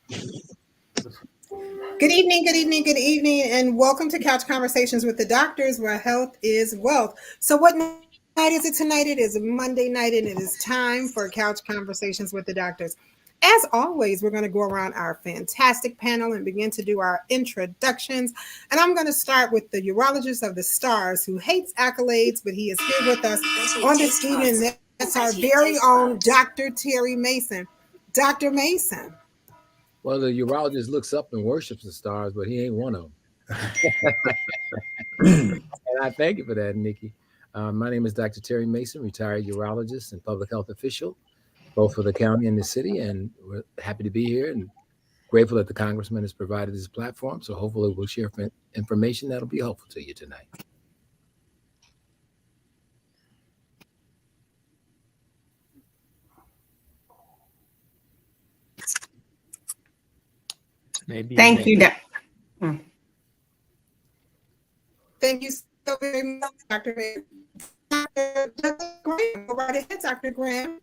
Good evening, good evening, good evening, and welcome to Couch Conversations with the Doctors, where health is wealth. So, what night is it tonight? It is Monday night, and it is time for Couch Conversations with the Doctors. As always, we're going to go around our fantastic panel and begin to do our introductions. And I'm going to start with the urologist of the stars who hates accolades, but he is here with us on this evening. That's our very own Dr. Terry Mason. Dr. Mason. Well, the urologist looks up and worships the stars, but he ain't one of them. And I thank you for that, Nikki. My name is Dr. Terry Mason, retired urologist and public health official, both for the county and the city. And we're happy to be here and grateful that the Congressman has provided this platform. So hopefully we'll share information that'll be helpful to you tonight. Thank you, Thank you so very much, Dr. Mason. Dr. Graham, go right ahead, Dr. Graham.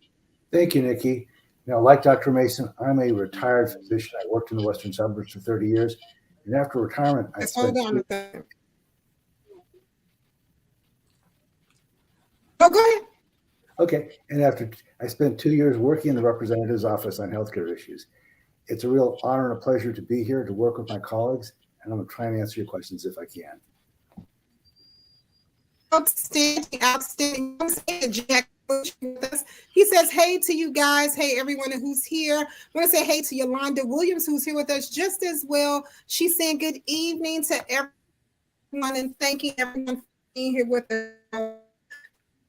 Thank you, Nikki. Like Dr. Mason, I'm a retired physician. I worked in the Western suburbs for 30 years. And after retirement, Hold on a second. Oh, go ahead. Okay. And after I spent 2 years working in the representative's office on healthcare issues. It's a real honor and a pleasure to be here to work with my colleagues. And I'm going to try and answer your questions if I can. Outstanding, outstanding. Jack with us. He says, hey to you guys. Hey, everyone who's here. I want to say hey to Yolanda Williams, who's here with us just as well. She's saying good evening to everyone and thanking everyone for being here with us.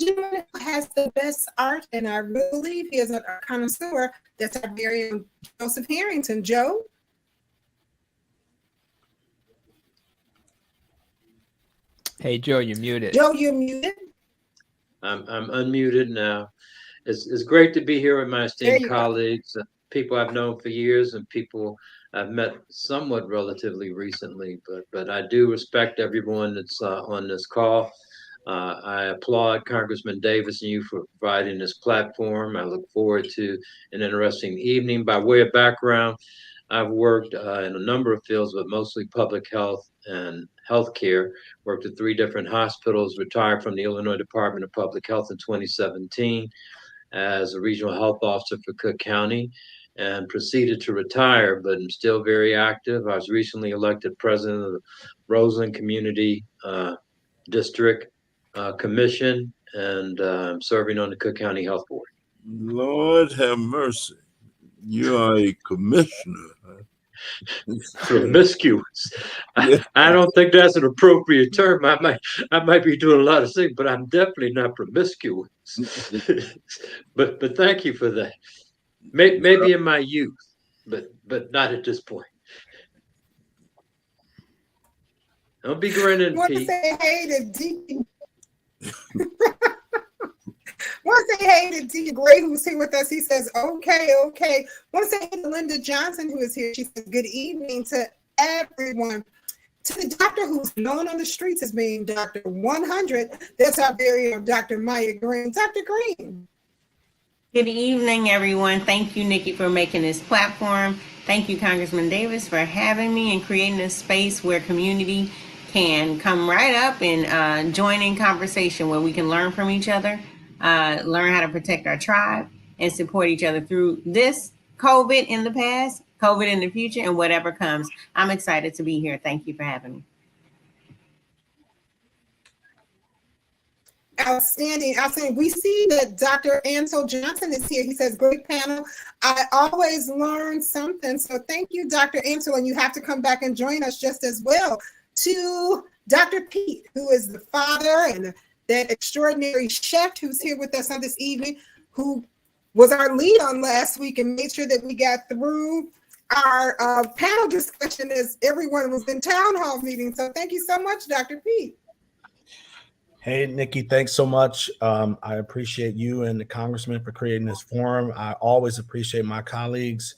Gentleman who has the best art, and I really believe he is a connoisseur. That's our very own Joseph Harrington. Joe? Hey, Joe, you're muted. Joe, you're muted. I'm unmuted now. It's great to be here with my esteemed colleagues, people I've known for years and people I've met somewhat relatively recently, but I do respect everyone that's on this call. I applaud Congressman Davis and you for providing this platform. I look forward to an interesting evening. By way of background, I've worked in a number of fields, but mostly public health and healthcare. Worked at 3 different hospitals, retired from the Illinois Department of Public Health in 2017 as a regional health officer for Cook County, and proceeded to retire, but I'm still very active. I was recently elected president of the Roseland Community District Commission, and I'm serving on the Cook County Health Board. Lord have mercy. You are a commissioner. Promiscuous. I don't think that's an appropriate term. I might be doing a lot of things, but I'm definitely not promiscuous. but thank you for that. Maybe in my youth, but not at this point. Don't be grinning, Want Pete. to say hey to Deacon. Want to say hey to Deacon Gray, who's here with us. He says, okay. Want to say hey to Linda Johnson, who is here. She says, good evening to everyone. To the doctor who's known on the streets as being Dr. 100, that's our very own Dr. Maya Green. Dr. Green. Good evening, everyone. Thank you, Nikki, for making this platform. Thank you, Congressman Davis, for having me and creating a space where community can come right up and join in conversation where we can learn from each other, learn how to protect our tribe, and support each other through this COVID in the past, COVID in the future, and whatever comes. I'm excited to be here. Thank you for having me. Outstanding. We see that Dr. Ansel Johnson is here. He says, great panel. I always learn something. So thank you, Dr. Ansel, and you have to come back and join us just as well. To Dr. Pete, who is the father and that extraordinary chef who's here with us on this evening, who was our lead on last week and made sure that we got through our panel discussion as everyone was in town hall meeting. So thank you so much, Dr. Pete. Hey, Nikki, thanks so much. I appreciate you and the Congressman for creating this forum. I always appreciate my colleagues.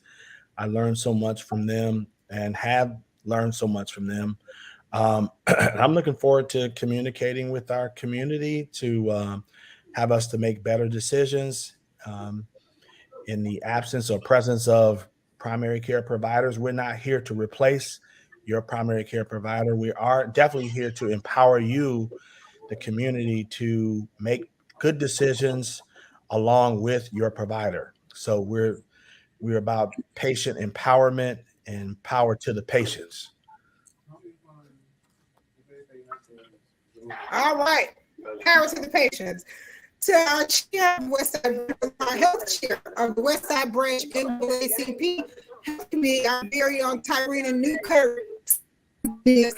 I learn so much from them and have learned so much from them. I'm looking forward to communicating with our community to have us to make better decisions in the absence or presence of primary care providers. We're not here to replace your primary care provider. We are definitely here to empower you, the community, to make good decisions along with your provider. So we're about patient empowerment and power to the patients. All right. Power to the patients. To our chair of Westside, our health chair of the Westside Branch NAACP Health Committee, our very own Tyrena Newkirk, Yes,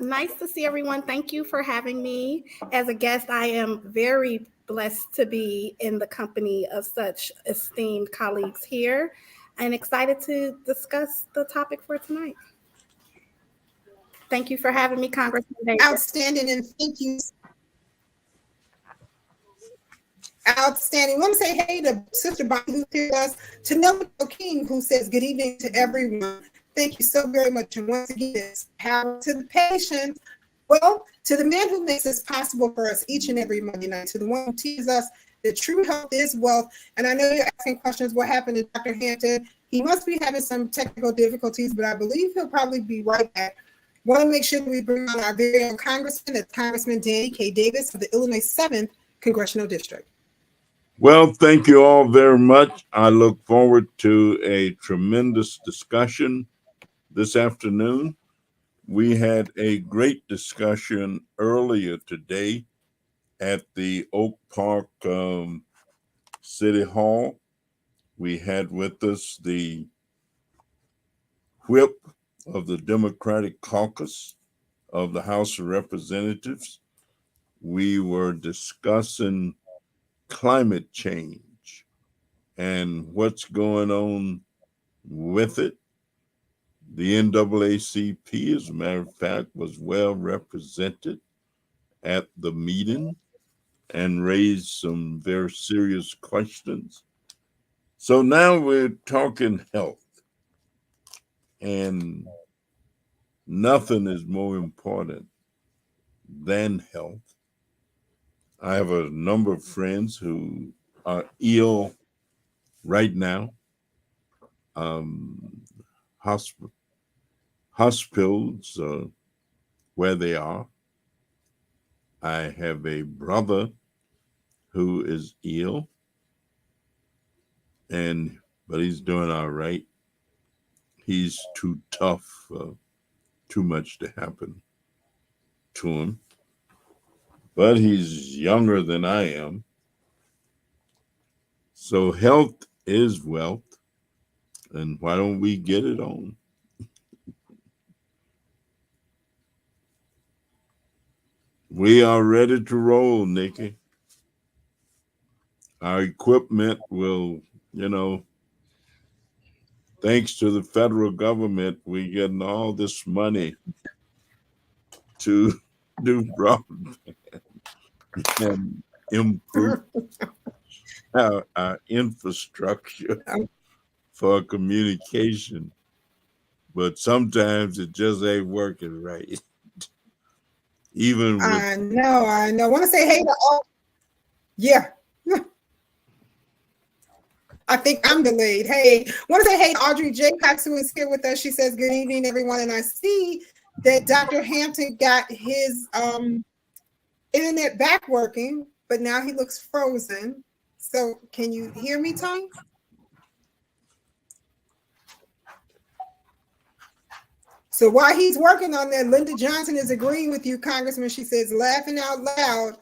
nice to see everyone. Thank you for having me as a guest. I am very blessed to be in the company of such esteemed colleagues here and excited to discuss the topic for tonight. Thank you for having me, Congressman Davis. Outstanding, and thank you. Outstanding. I want to say hey to Sister Bonnie who's here with us, to Nellie King who says good evening to everyone. Thank you so very much. And once again, it's power to the patient. Well, to the man who makes this possible for us each and every Monday night, to the one who teaches us that true health is wealth. And I know you're asking questions, what happened to Dr. Hampton? He must be having some technical difficulties, but I believe he'll probably be right back. Want to make sure we bring on our very own Congressman, that's Congressman Danny K. Davis of the Illinois 7th Congressional District. Well, thank you all very much. I look forward to a tremendous discussion this afternoon. We had a great discussion earlier today at the Oak Park City Hall. We had with us the whip of the Democratic Caucus of the House of Representatives. We were discussing climate change and what's going on with it. The NAACP, as a matter of fact, was well represented at the meeting and raised some very serious questions. So now we're talking health, and nothing is more important than health. I have a number of friends who are ill right now. Hospitals where they are. I have a brother who is ill, but he's doing all right. He's too tough, too much to happen to him. But he's younger than I am. So health is wealth, and why don't we get it on? We are ready to roll, Nikki. Our equipment will, thanks to the federal government, we're getting all this money to do broadband and improve our infrastructure for communication. But sometimes it just ain't working right. Even with, I know. I want to say hey to all. Yeah. I think I'm delayed. Hey, want to say hey to Audrey Jaycox, who is here with us. She says, good evening, everyone. And I see that Dr. Hampton got his internet back working, but now he looks frozen. So can you hear me, Tony? So while he's working on that, Linda Johnson is agreeing with you, Congressman. She says, laughing out loud,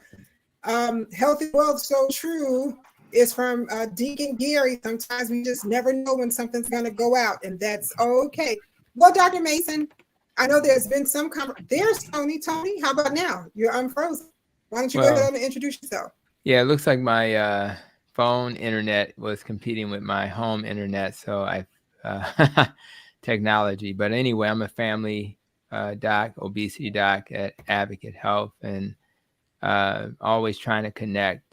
healthy wealth, so true, is from Deacon Gary. Sometimes we just never know when something's going to go out, and that's okay. Well, Dr. Mason, I know there's been some there's Tony. Tony, how about now? You're unfrozen. Why don't you go ahead and introduce yourself? Yeah, it looks like my phone internet was competing with my home internet, so I technology. But anyway, I'm a family doc, obesity doc at Advocate Health, and always trying to connect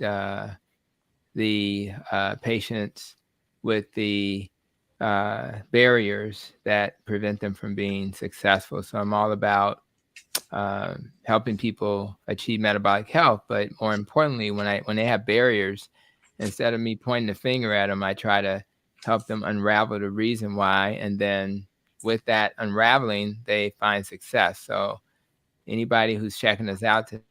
the patients with the barriers that prevent them from being successful. So I'm all about helping people achieve metabolic health. But more importantly, when they have barriers, instead of me pointing the finger at them, I try to help them unravel the reason why. And then with that unraveling, they find success. So anybody who's checking us out today,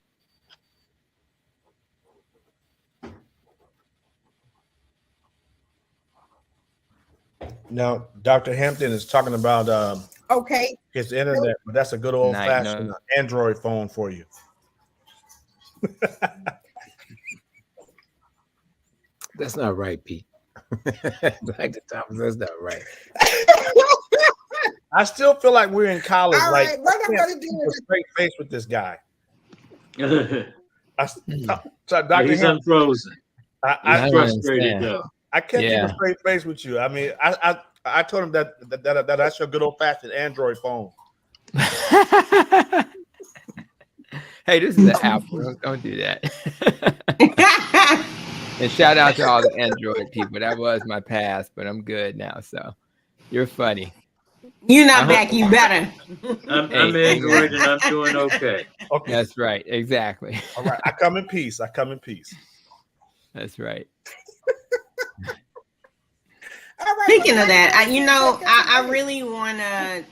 Now, Dr. Hampton is talking about Okay. his internet, but that's a good old fashioned Android phone for you. That's not right, Pete. Dr. Thomas, that's not right. I still feel like we're in college. All like, right, what I'm going to do a is straight face with this guy. Yeah, So, Dr. he's Hampton, unfrozen. I He's frustrated though. I can't keep a straight face with you. I mean, I told him that that's your good old fashioned Android phone. Hey, this is an Apple. Don't do that. And shout out to all the Android people. That was my past, but I'm good now. So you're funny. You're not back. You better. I'm Android and I'm doing okay. Okay, that's right. Exactly. All right. I come in peace. That's right. Speaking of that, I really want to.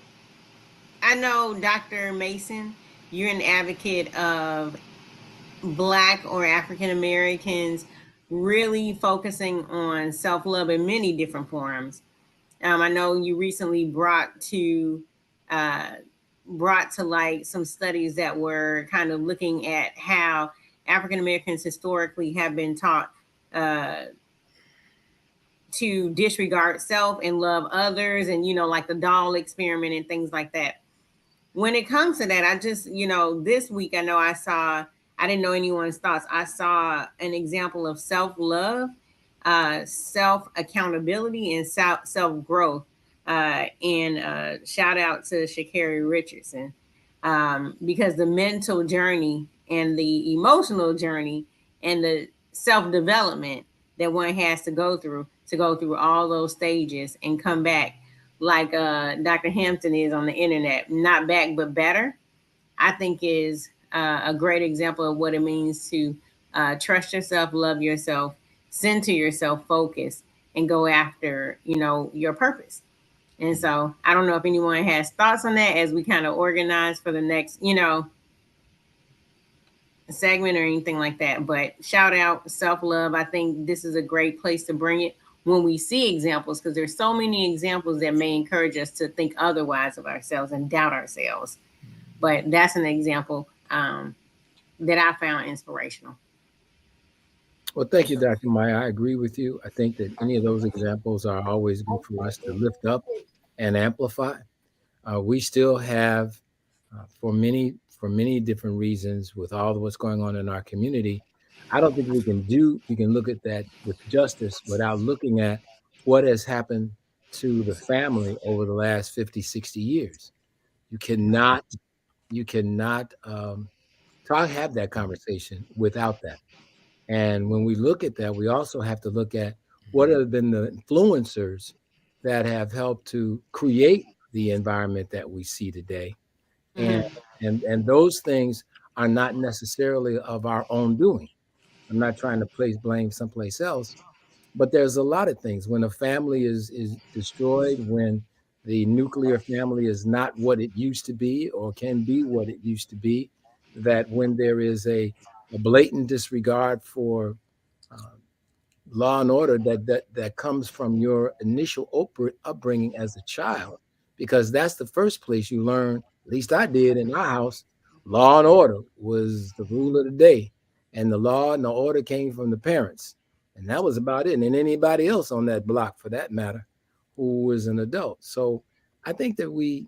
I know, Dr. Mason, you're an advocate of Black or African Americans really focusing on self-love in many different forms. I know you recently brought to light some studies that were kind of looking at how African Americans historically have been taught to disregard self and love others, and like the doll experiment and things like that. When it comes to that, I just, this week I didn't know anyone's thoughts. I saw an example of self-love, self-accountability, and self-growth. And shout out to Sha'Carri Richardson, because the mental journey and the emotional journey and the self-development that one has to go through all those stages and come back like Dr. Hampton is on the internet, not back but better, I think is a great example of what it means to trust yourself, love yourself, center yourself, focus, and go after, your purpose. And so I don't know if anyone has thoughts on that as we kind of organize for the next, segment or anything like that. But shout out self-love. I think this is a great place to bring it when we see examples, because there's so many examples that may encourage us to think otherwise of ourselves and doubt ourselves. But that's an example that I found inspirational. Well, thank you, Dr. Maya. I agree with you. I think that any of those examples are always good for us to lift up and amplify. We still have, for many different reasons, with all of what's going on in our community, I don't think we can look at that with justice without looking at what has happened to the family over the last 50, 60 years. You cannot have that conversation without that. And when we look at that, we also have to look at what have been the influencers that have helped to create the environment that we see today. Mm-hmm. And those things are not necessarily of our own doing. I'm not trying to place blame someplace else, but there's a lot of things. When a family is destroyed, when the nuclear family is not what it used to be or can be what it used to be, that when there is a blatant disregard for law and order that comes from your initial upbringing as a child, because that's the first place you learn, at least I did in our house, law and order was the rule of the day. And the law and the order came from the parents. And that was about it. And anybody else on that block, for that matter, who was an adult. So I think that we've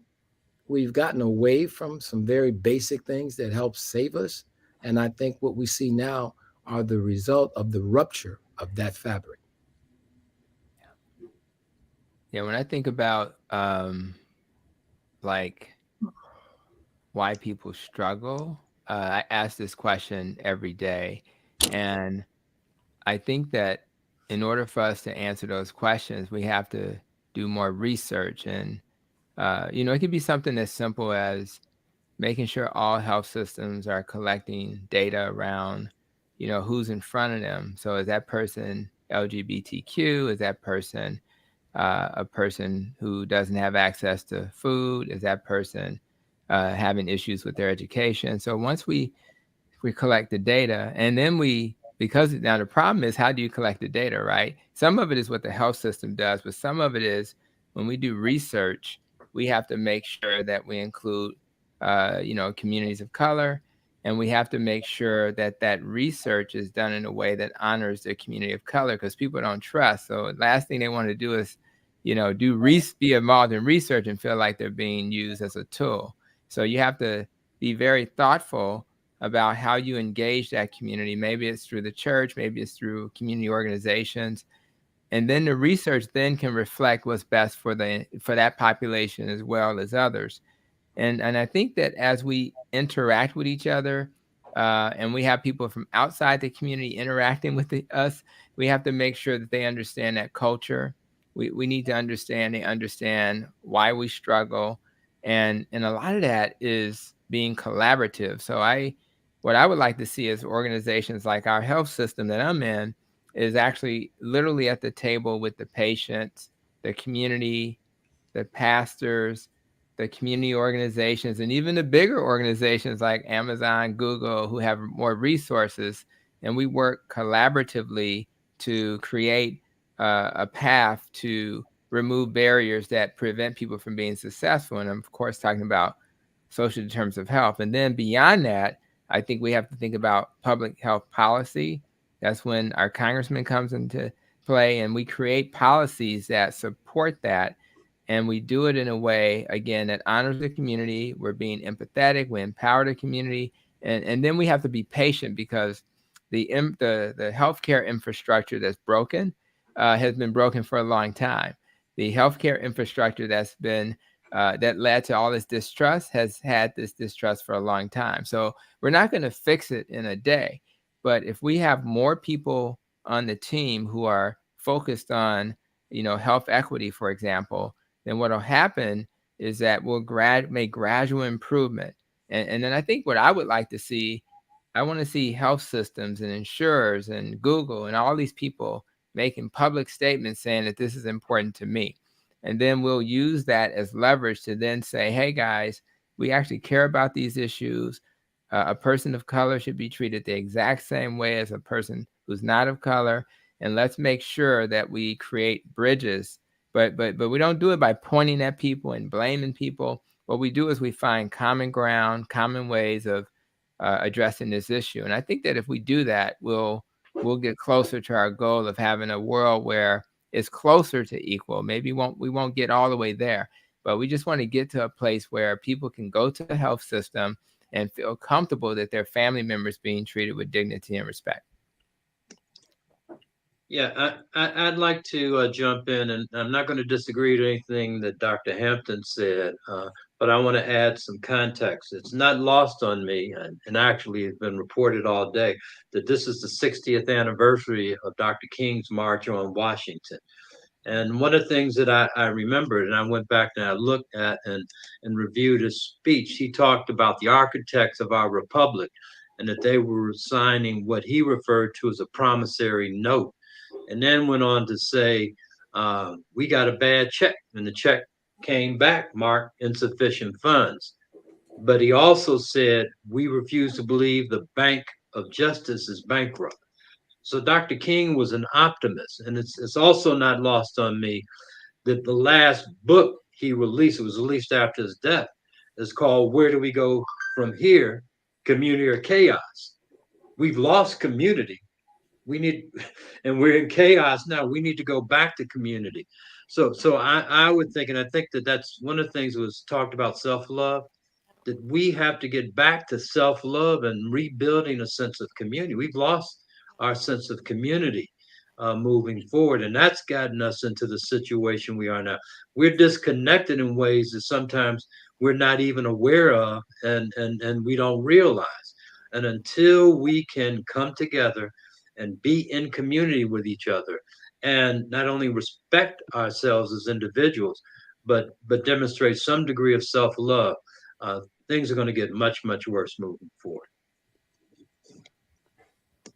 gotten away from some very basic things that help save us. And I think what we see now are the result of the rupture of that fabric. Yeah, when I think about like why people struggle, I ask this question every day. And I think that in order for us to answer those questions, we have to do more research. And, it could be something as simple as making sure all health systems are collecting data around, who's in front of them. So is that person LGBTQ? Is that person a person who doesn't have access to food? Is that person having issues with their education? So once we collect the data, and then because now the problem is, how do you collect the data, right? Some of it is what the health system does, but some of it is when we do research, we have to make sure that we include communities of color, and we have to make sure that that research is done in a way that honors the community of color, because people don't trust. So the last thing they want to do is be involved in research and feel like they're being used as a tool. So you have to be very thoughtful about how you engage that community. Maybe it's through the church, maybe it's through community organizations. And then the research then can reflect what's best for that population as well as others. And I think that as we interact with each other, and we have people from outside the community interacting with us, we have to make sure that they understand that culture. We need to they understand why we struggle. And a lot of that is being collaborative. So what I would like to see is organizations like our health system that I'm in is actually literally at the table with the patients, the community, the pastors, the community organizations, and even the bigger organizations like Amazon, Google, who have more resources. And we work collaboratively to create a path to remove barriers that prevent people from being successful. And I'm, of course, talking about social determinants of health. And then beyond that, I think we have to think about public health policy. That's when our congressman comes into play, and we create policies that support that. And we do it in a way, again, that honors the community. We're being empathetic. We empower the community. And then we have to be patient, because the healthcare infrastructure that's broken has been broken for a long time. The healthcare infrastructure that's been that led to all this distrust has had this distrust for a long time. So we're not going to fix it in a day. But if we have more people on the team who are focused on, health equity, for example, then what will happen is that we'll make gradual improvement. And then I think what I would like to see, I want to see health systems and insurers and Google and all these people making public statements saying that this is important to me. And then we'll use that as leverage to then say, hey, guys, we actually care about these issues. A person of color should be treated the exact same way as a person who's not of color. And let's make sure that we create bridges. But we don't do it by pointing at people and blaming people. What we do is we find common ground, common ways of addressing this issue. And I think that if we do that, we'll get closer to our goal of having a world where it's closer to equal. Maybe we won't get all the way there, but we just want to get to a place where people can go to the health system and feel comfortable that their family members being treated with dignity and respect. Yeah, I'd like to jump in, and I'm not going to disagree with anything that Dr. Hampton said, but I want to add some context. It's not lost on me, and actually it's been reported all day, that this is the 60th anniversary of Dr. King's March on Washington. And one of the things that I remembered, and I went back and I looked at and reviewed his speech, he talked about the architects of our republic, and that they were signing what he referred to as a promissory note, and then went on to say, we got a bad check, and the check came back marked insufficient funds. But he also said, we refuse to believe the Bank of Justice is bankrupt. So Dr. King was an optimist, and it's also not lost on me that the last book he released, it was released after his death, is called Where Do We Go From Here? Community or Chaos? We've lost community. And we're in chaos now. We need to go back to community. So I would think, and I think that that's one of the things that was talked about, self-love, that we have to get back to self-love and rebuilding a sense of community. We've lost our sense of community moving forward, and that's gotten us into the situation we are now. We're disconnected in ways that sometimes we're not even aware of, and we don't realize. And until we can come together and be in community with each other, and not only respect ourselves as individuals, but demonstrate some degree of self-love, things are going to get much, much worse moving forward.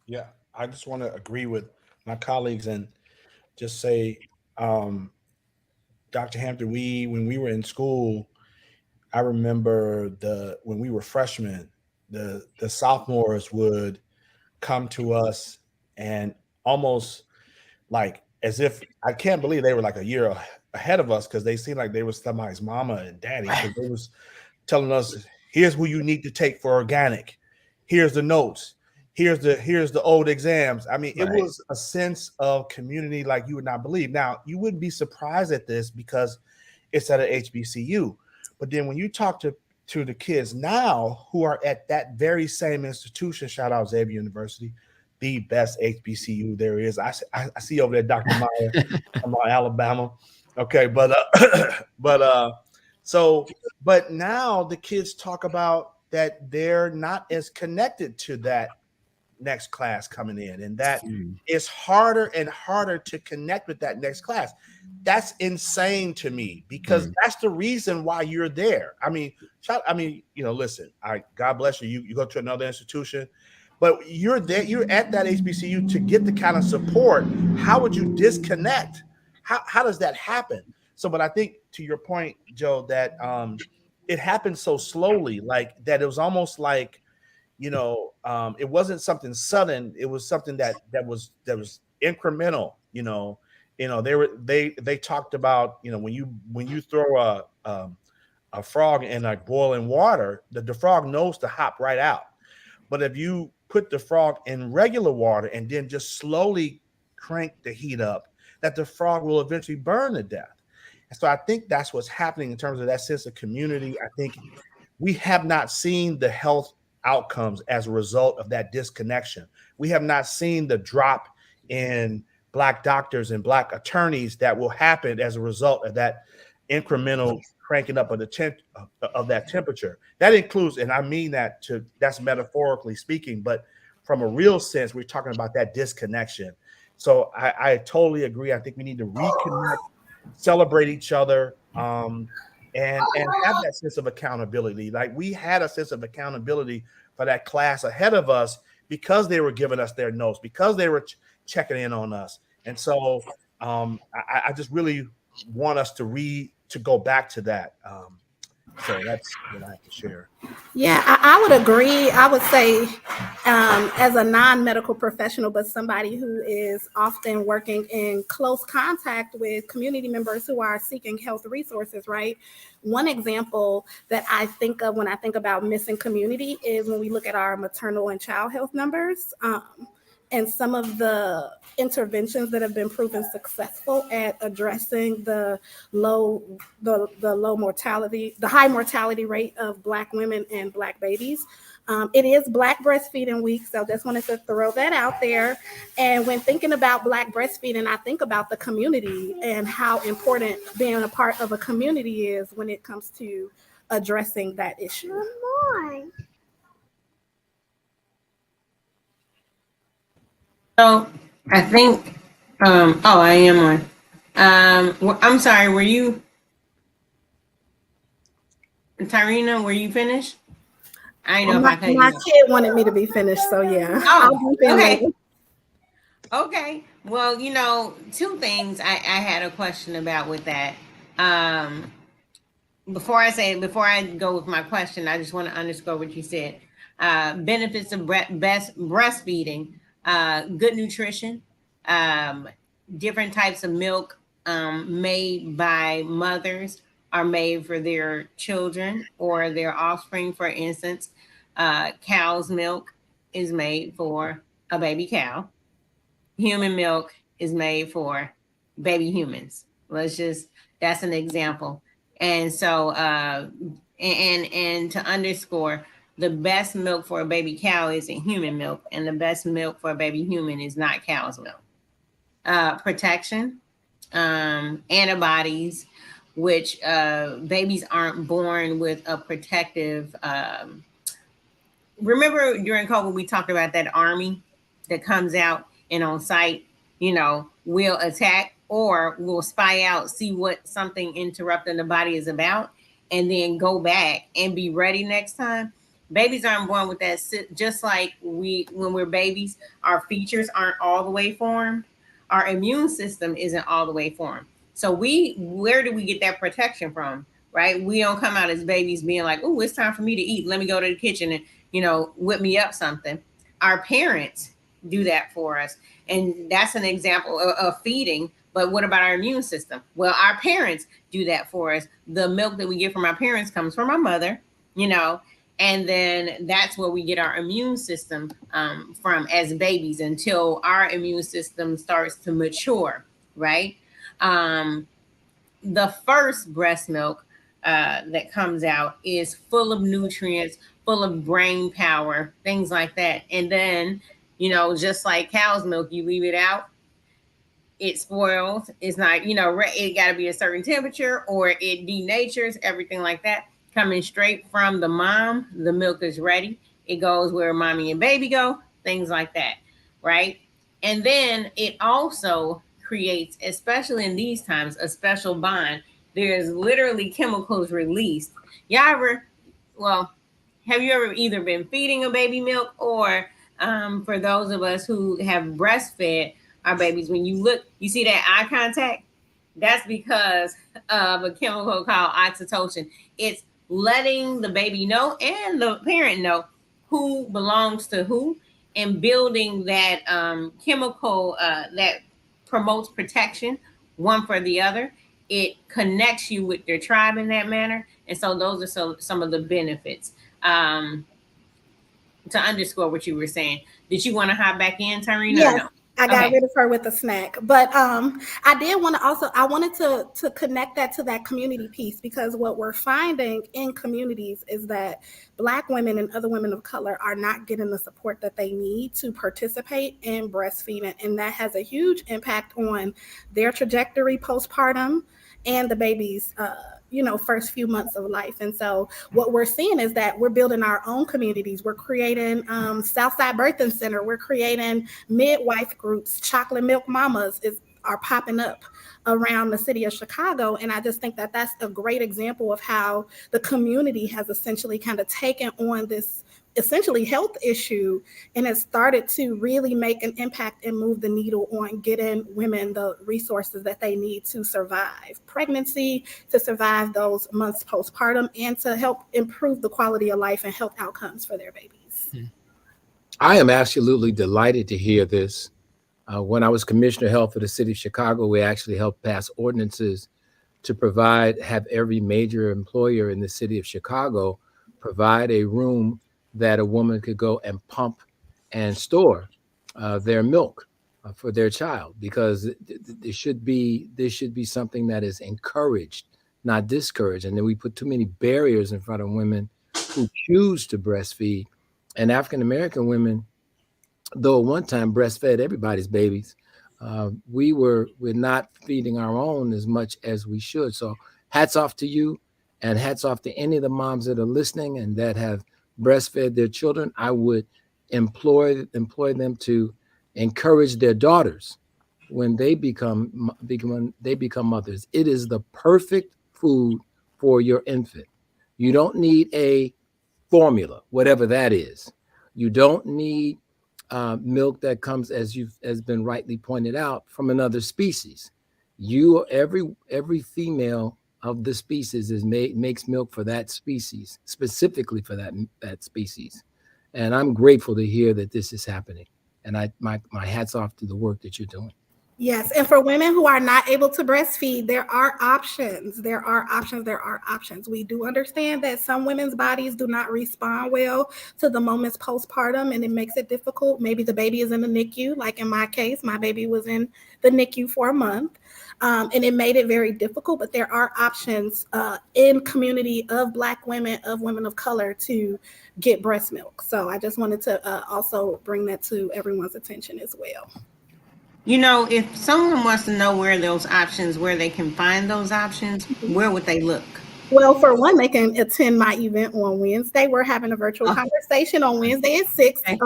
Yeah, I just want to agree with my colleagues and just say, Dr. Hampton, when we were in school, I remember when we were freshmen, the sophomores would come to us and almost like as if I can't believe they were like a year ahead of us because they seemed like they was somebody's mama and daddy because they was telling us, here's who you need to take for organic. Here's the notes. Here's the old exams. I mean, it was a sense of community like you would not believe. Now, you wouldn't be surprised at this because it's at an HBCU. But then when you talk to the kids now who are at that very same institution, shout out Xavier University, the best HBCU there is. I see over there Dr. Meyer from Alabama. Okay, but but now the kids talk about that they're not as connected to that next class coming in, and that it's harder and harder to connect with that next class. That's insane to me because that's the reason why you're there. I mean, listen, God bless you. You go to another institution, but you're there, you're at that HBCU to get the kind of support. How would you disconnect? How does that happen? So, but I think to your point, Joe, that it happened so slowly, like that it was almost like, it wasn't something sudden. It was something that was incremental. They talked about, when you throw a frog in like boiling water, the frog knows to hop right out. But if you put the frog in regular water and then just slowly crank the heat up, that the frog will eventually burn to death. And so I think that's what's happening in terms of that sense of community. I think we have not seen the health outcomes as a result of that disconnection. We have not seen the drop in Black doctors and Black attorneys that will happen as a result of that incremental cranking up of that temperature. That includes, and I mean that's metaphorically speaking, but from a real sense, we're talking about that disconnection. So I totally agree. I think we need to reconnect, celebrate each other, and have that sense of accountability. Like we had a sense of accountability for that class ahead of us because they were giving us their notes, because they were checking in on us. And so I just really want us to go back to that. So that's what I have to share. Yeah, I would agree. I would say, as a non-medical professional, but somebody who is often working in close contact with community members who are seeking health resources, right? One example that I think of when I think about missing community is when we look at our maternal and child health numbers. And some of the interventions that have been proven successful at addressing the low mortality, the high mortality rate of Black women and Black babies. It is Black Breastfeeding Week, so just wanted to throw that out there. And when thinking about Black breastfeeding, I think about the community and how important being a part of a community is when it comes to addressing that issue. So I think, I am on. I'm sorry, were you, Tyrina, were you finished? I know my kid wanted me to be finished, so yeah. Oh, okay. Okay. Well, two things I had a question about with that. Before I go with my question, I just want to underscore what you said. Benefits of best breastfeeding, good nutrition, different types of milk made by mothers are made for their children or their offspring. For instance, cow's milk is made for a baby cow. Human milk is made for baby humans. That's an example. And so, and to underscore, the best milk for a baby cow isn't human milk, and the best milk for a baby human is not cow's milk. Protection, antibodies, which babies aren't born with a protective. Remember during COVID, we talked about that army that comes out and on site, will attack or will spy out, see what something interrupting the body is about. and then go back and be ready next time. Babies aren't born with that. Just like when we're babies, our features aren't all the way formed. Our immune system isn't all the way formed. So where do we get that protection from? Right? We don't come out as babies being like, "Oh, it's time for me to eat. Let me go to the kitchen and whip me up something." Our parents do that for us, and that's an example of feeding. But what about our immune system? Well, our parents do that for us. The milk that we get from our parents comes from our mother, and then that's where we get our immune system from as babies until our immune system starts to mature, right? The first breast milk that comes out is full of nutrients, full of brain power, things like that. And then, just like cow's milk, you leave it out, it spoils. It's not, it got to be a certain temperature or it denatures, everything like that. Coming straight from the mom, the milk is ready. It goes where mommy and baby go, things like that, right? And then it also creates, especially in these times, a special bond. There's literally chemicals released. Have you ever either been feeding a baby milk or for those of us who have breastfed our babies, when you see that eye contact, that's because of a chemical called oxytocin. It's letting the baby know and the parent know who belongs to who, and building that chemical that promotes protection one for the other. It connects you with your tribe in that manner. And so those are some of the benefits. To underscore what you were saying, did you want to hop back in, Tarina? Yes. Or no? I got rid of her with a snack, but I did want to I wanted to connect that to that community piece, because what we're finding in communities is that Black women and other women of color are not getting the support that they need to participate in breastfeeding, and that has a huge impact on their trajectory postpartum and the baby's first few months of life. And so what we're seeing is that we're building our own communities. We're creating Southside Birthing Center. We're creating midwife groups. Chocolate Milk Mamas are popping up around the city of Chicago. And I just think that that's a great example of how the community has essentially kind of taken on this essentially health issue and has started to really make an impact and move the needle on getting women the resources that they need to survive pregnancy, to survive those months postpartum, and to help improve the quality of life and health outcomes for their babies. I am absolutely delighted to hear this. When I was Commissioner of Health for the city of Chicago, we actually helped pass ordinances to have every major employer in the city of Chicago provide a room that a woman could go and pump and store their milk for their child, because there should be something that is encouraged, not discouraged. And then we put too many barriers in front of women who choose to breastfeed. And African American women, though at one time breastfed everybody's babies, we're not feeding our own as much as we should. So hats off to you, and hats off to any of the moms that are listening and that have breastfed their children. I would employ them to encourage their daughters when they become mothers. It is the perfect food for your infant. You don't need a formula, whatever that is. You don't need milk that comes, as been rightly pointed out, from another species. Every female of the species makes milk for that species, specifically for that species. And I'm grateful to hear that this is happening. And my hat's off to the work that you're doing. Yes. And for women who are not able to breastfeed, there are options. We do understand that some women's bodies do not respond well to the moments postpartum, and it makes it difficult. Maybe the baby is in the NICU. Like in my case, my baby was in the NICU for a month, and it made it very difficult. But there are options in community of Black women, of women of color, to get breast milk. So I just wanted to also bring that to everyone's attention as well. If someone wants to know where they can find those options, where would they look? Well, for one, they can attend my event on Wednesday. We're having a virtual conversation on Wednesday at 6, Okay.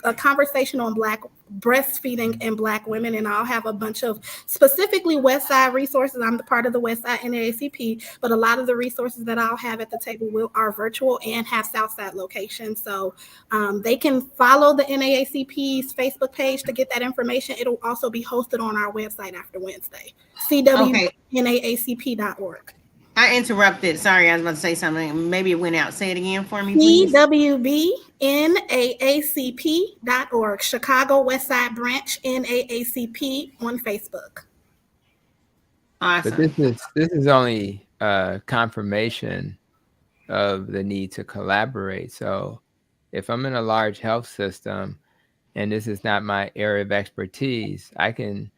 a conversation on Black breastfeeding and Black women. And I'll have a bunch of specifically West Side resources. I'm the part of the West Side NAACP, but a lot of the resources that I'll have at the table are virtual and have South Side locations. So they can follow the NAACP's Facebook page to get that information. It'll also be hosted on our website after Wednesday, Okay. cwnaacp.org. I interrupted. Sorry, I was about to say something. Maybe it went out. Say it again for me, please. cwbnaacp.org, Chicago West Side Branch NAACP on Facebook. Awesome. But this is only confirmation of the need to collaborate. So if I'm in a large health system and this is not my area of expertise, I can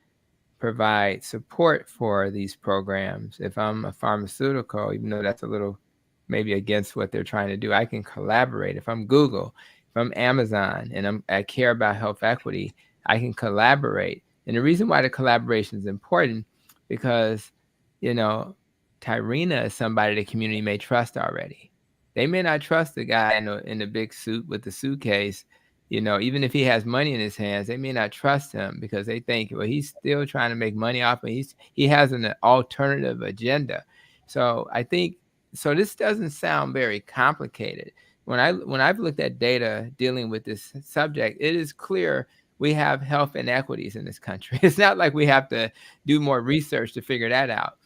provide support for these programs. If I'm a pharmaceutical, even though that's a little maybe against what they're trying to do, I can collaborate. If I'm Google, if I'm Amazon, and I care about health equity, I can collaborate. And the reason why the collaboration is important, because, you know, Tyrena is somebody the community may trust already. They may not trust the guy in the big suit with the suitcase. You know, even if he has money in his hands, they may not trust him because they think, well, he's still trying to make money off of it. He has an alternative agenda. So I think, so this doesn't sound very complicated. When I've looked at data dealing with this subject, it is clear we have health inequities in this country. It's not like we have to do more research to figure that out.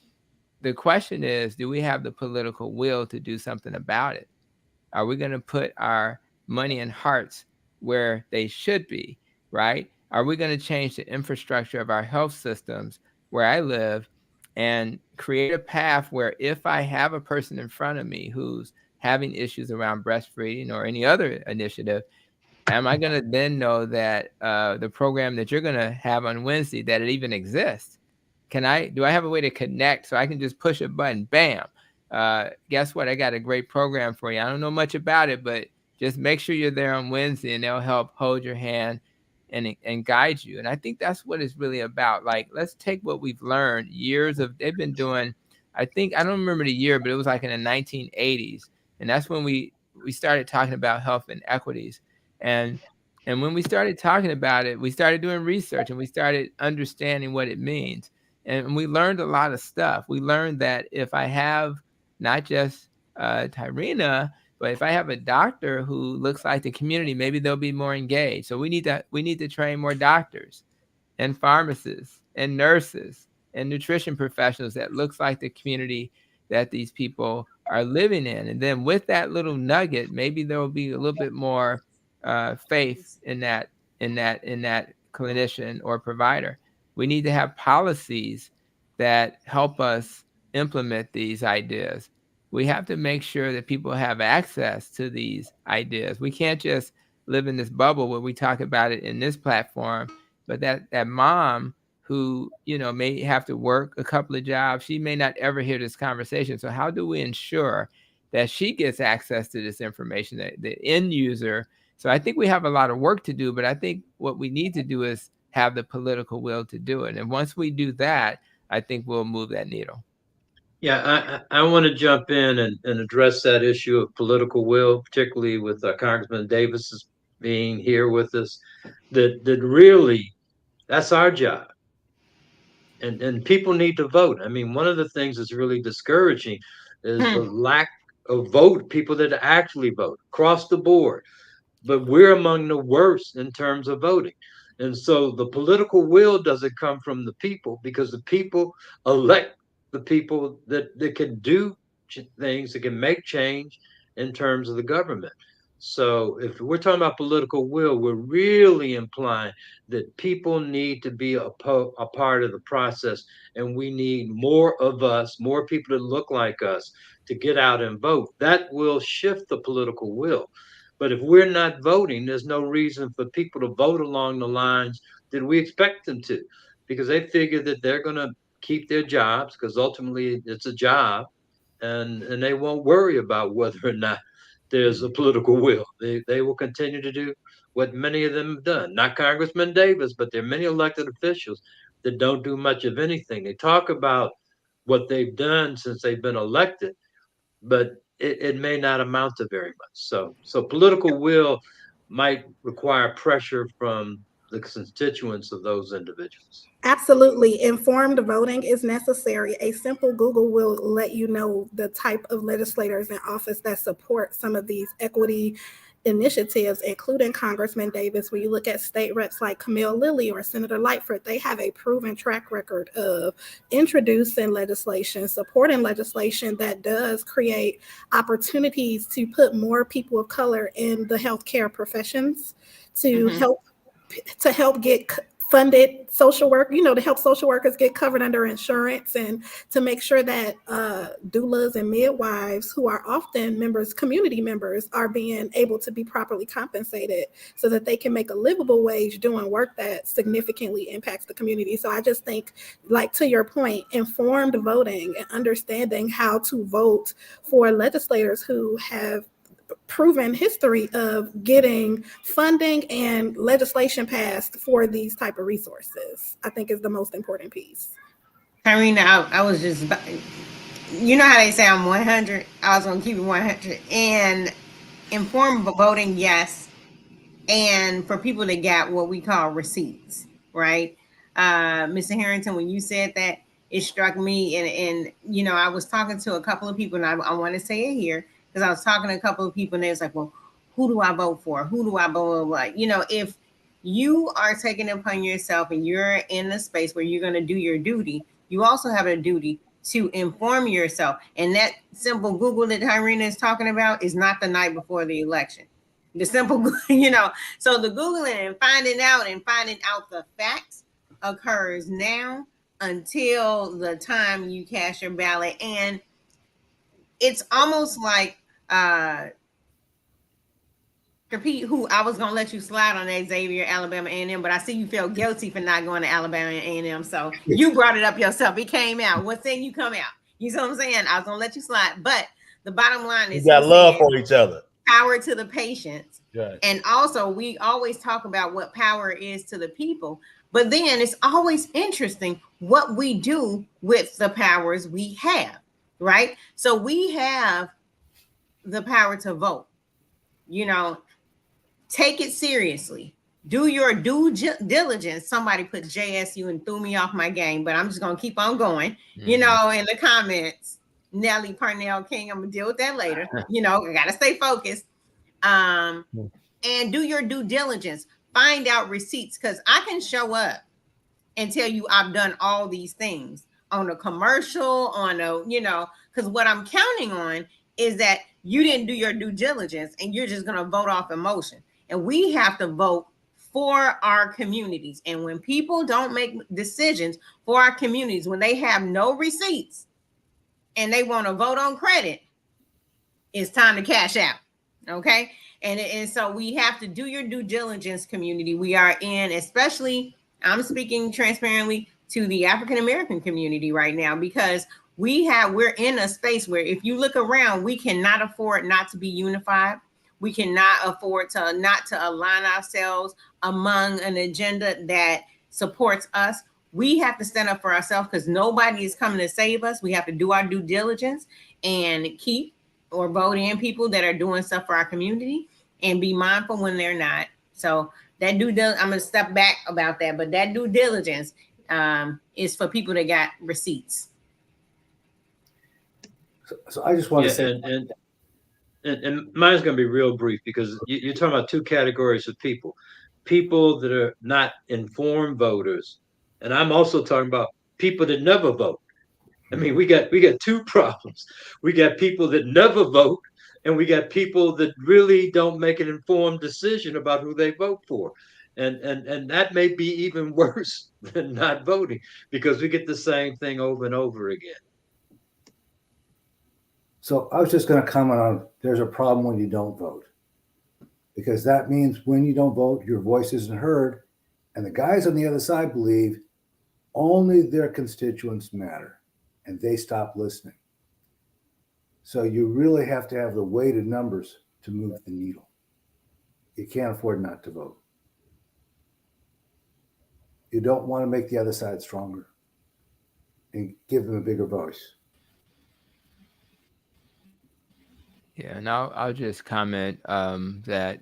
The question is, do we have the political will to do something about it? Are we going to put our money and hearts where they should be, right? Are we going to change the infrastructure of our health systems where I live and create a path where if I have a person in front of me who's having issues around breastfeeding or any other initiative, am I going to then know that the program that you're going to have on Wednesday, that it even exists? Do I have a way to connect so I can just push a button, bam? Guess what? I got a great program for you. I don't know much about it, but just make sure you're there on Wednesday and they'll help hold your hand and guide you. And I think that's what it's really about. Like, let's take what we've learned they've been doing, I don't remember the year, but it was like in the 1980s. And that's when we started talking about health inequities. And when we started talking about it, we started doing research and we started understanding what it means. And we learned a lot of stuff. We learned that if I have not just Tyrena, but if I have a doctor who looks like the community, maybe they'll be more engaged. So we need to train more doctors and pharmacists and nurses and nutrition professionals that looks like the community that these people are living in. And then with that little nugget, maybe there will be a little bit more faith in that clinician or provider. We need to have policies that help us implement these ideas. We have to make sure that people have access to these ideas. We can't just live in this bubble where we talk about it in this platform, but that mom who, may have to work a couple of jobs, she may not ever hear this conversation. So how do we ensure that she gets access to this information, the end user? So I think we have a lot of work to do, but I think what we need to do is have the political will to do it. And once we do that, I think we'll move that needle. Yeah, I want to jump in and address that issue of political will, particularly with Congressman Davis being here with us. That really, that's our job, and people need to vote. I mean, one of the things that's really discouraging is the lack of people that actually vote across the board. But we're among the worst in terms of voting. And so the political will doesn't come from the people, because the people elect the people that can do things, that can make change in terms of the government. So if we're talking about political will, we're really implying that people need to be a part of the process, and we need more of us, more people that look like us, to get out and vote. That will shift the political will. But if we're not voting, there's no reason for people to vote along the lines that we expect them to, because they figure that they're going to keep their jobs, because ultimately it's a job, and they won't worry about whether or not there's a political will. They will continue to do what many of them have done. Not Congressman Davis, but there are many elected officials that don't do much of anything. They talk about what they've done since they've been elected, but it may not amount to very much. So political will might require pressure from the constituents of those individuals. Absolutely. Informed voting is necessary. A simple Google will let you know the type of legislators in office that support some of these equity initiatives, including Congressman Davis. When you look at state reps like Camille Lilly or Senator Lightfoot, they have a proven track record of introducing legislation, supporting legislation that does create opportunities to put more people of color in the healthcare professions, to help get funded social work, to help social workers get covered under insurance, and to make sure that doulas and midwives, who are often community members, are being able to be properly compensated so that they can make a livable wage doing work that significantly impacts the community. So I just think, like, to your point, informed voting and understanding how to vote for legislators who have proven history of getting funding and legislation passed for these type of resources, I think, is the most important piece. Karina, I was just, you know how they say I'm 100? I was going to keep it 100. And informed voting, yes. And for people that got what we call receipts, right? Mr. Harrington, when you said that, it struck me. And I was talking to a couple of people, and I want to say it here, because I was talking to a couple of people, and they was like, well, who do I vote for? Who do I vote for? If you are taking it upon yourself and you're in a space where you're going to do your duty, you also have a duty to inform yourself. And that simple Google that Irina is talking about is not the night before the election. The simple, so the Googling and finding out the facts occurs now until the time you cast your ballot. And it's almost like, Pete, who I was gonna let you slide on that Xavier, Alabama A&M, but I see you feel guilty for not going to Alabama A&M, so you brought it up yourself. It came out. What's saying you come out? You see what I'm saying? I was gonna let you slide, but the bottom line is, we got love for each other. Power to the patients, right. And also we always talk about what power is to the people, but then it's always interesting what we do with the powers we have, right? So we have the power to vote. Take it seriously. Do your due diligence. Somebody put JSU and threw me off my game, but I'm just going to keep on going. In the comments, Nellie Parnell King, I'm going to deal with that later. I got to stay focused. And do your due diligence. Find out receipts, because I can show up and tell you I've done all these things on a commercial, because what I'm counting on is that you didn't do your due diligence and you're just going to vote off emotion. And we have to vote for our communities. And when people don't make decisions for our communities, when they have no receipts and they want to vote on credit, it's time to cash out. Okay. And so we have to do your due diligence, community. We are in, especially, I'm speaking transparently to the African American community right now, because we're in a space where, if you look around, we cannot afford not to be unified. We cannot afford not to align ourselves among an agenda that supports us. We have to stand up for ourselves, because nobody is coming to save us. We have to do our due diligence and keep or vote in people that are doing stuff for our community, and be mindful when they're not. So that I'm going to step back about that, but that due diligence is for people that got receipts. So I just want to say, and mine's going to be real brief, because you're talking about two categories of people that are not informed voters, and I'm also talking about people that never vote. I mean, we got two problems. We got people that never vote, and we got people that really don't make an informed decision about who they vote for. And that may be even worse than not voting, because we get the same thing over and over again. So I was just going to comment on, there's a problem when you don't vote, because that means when you don't vote, your voice isn't heard. And the guys on the other side believe only their constituents matter, and they stop listening. So you really have to have the weighted numbers to move the needle. You can't afford not to vote. You don't want to make the other side stronger and give them a bigger voice. Yeah, and I'll just comment that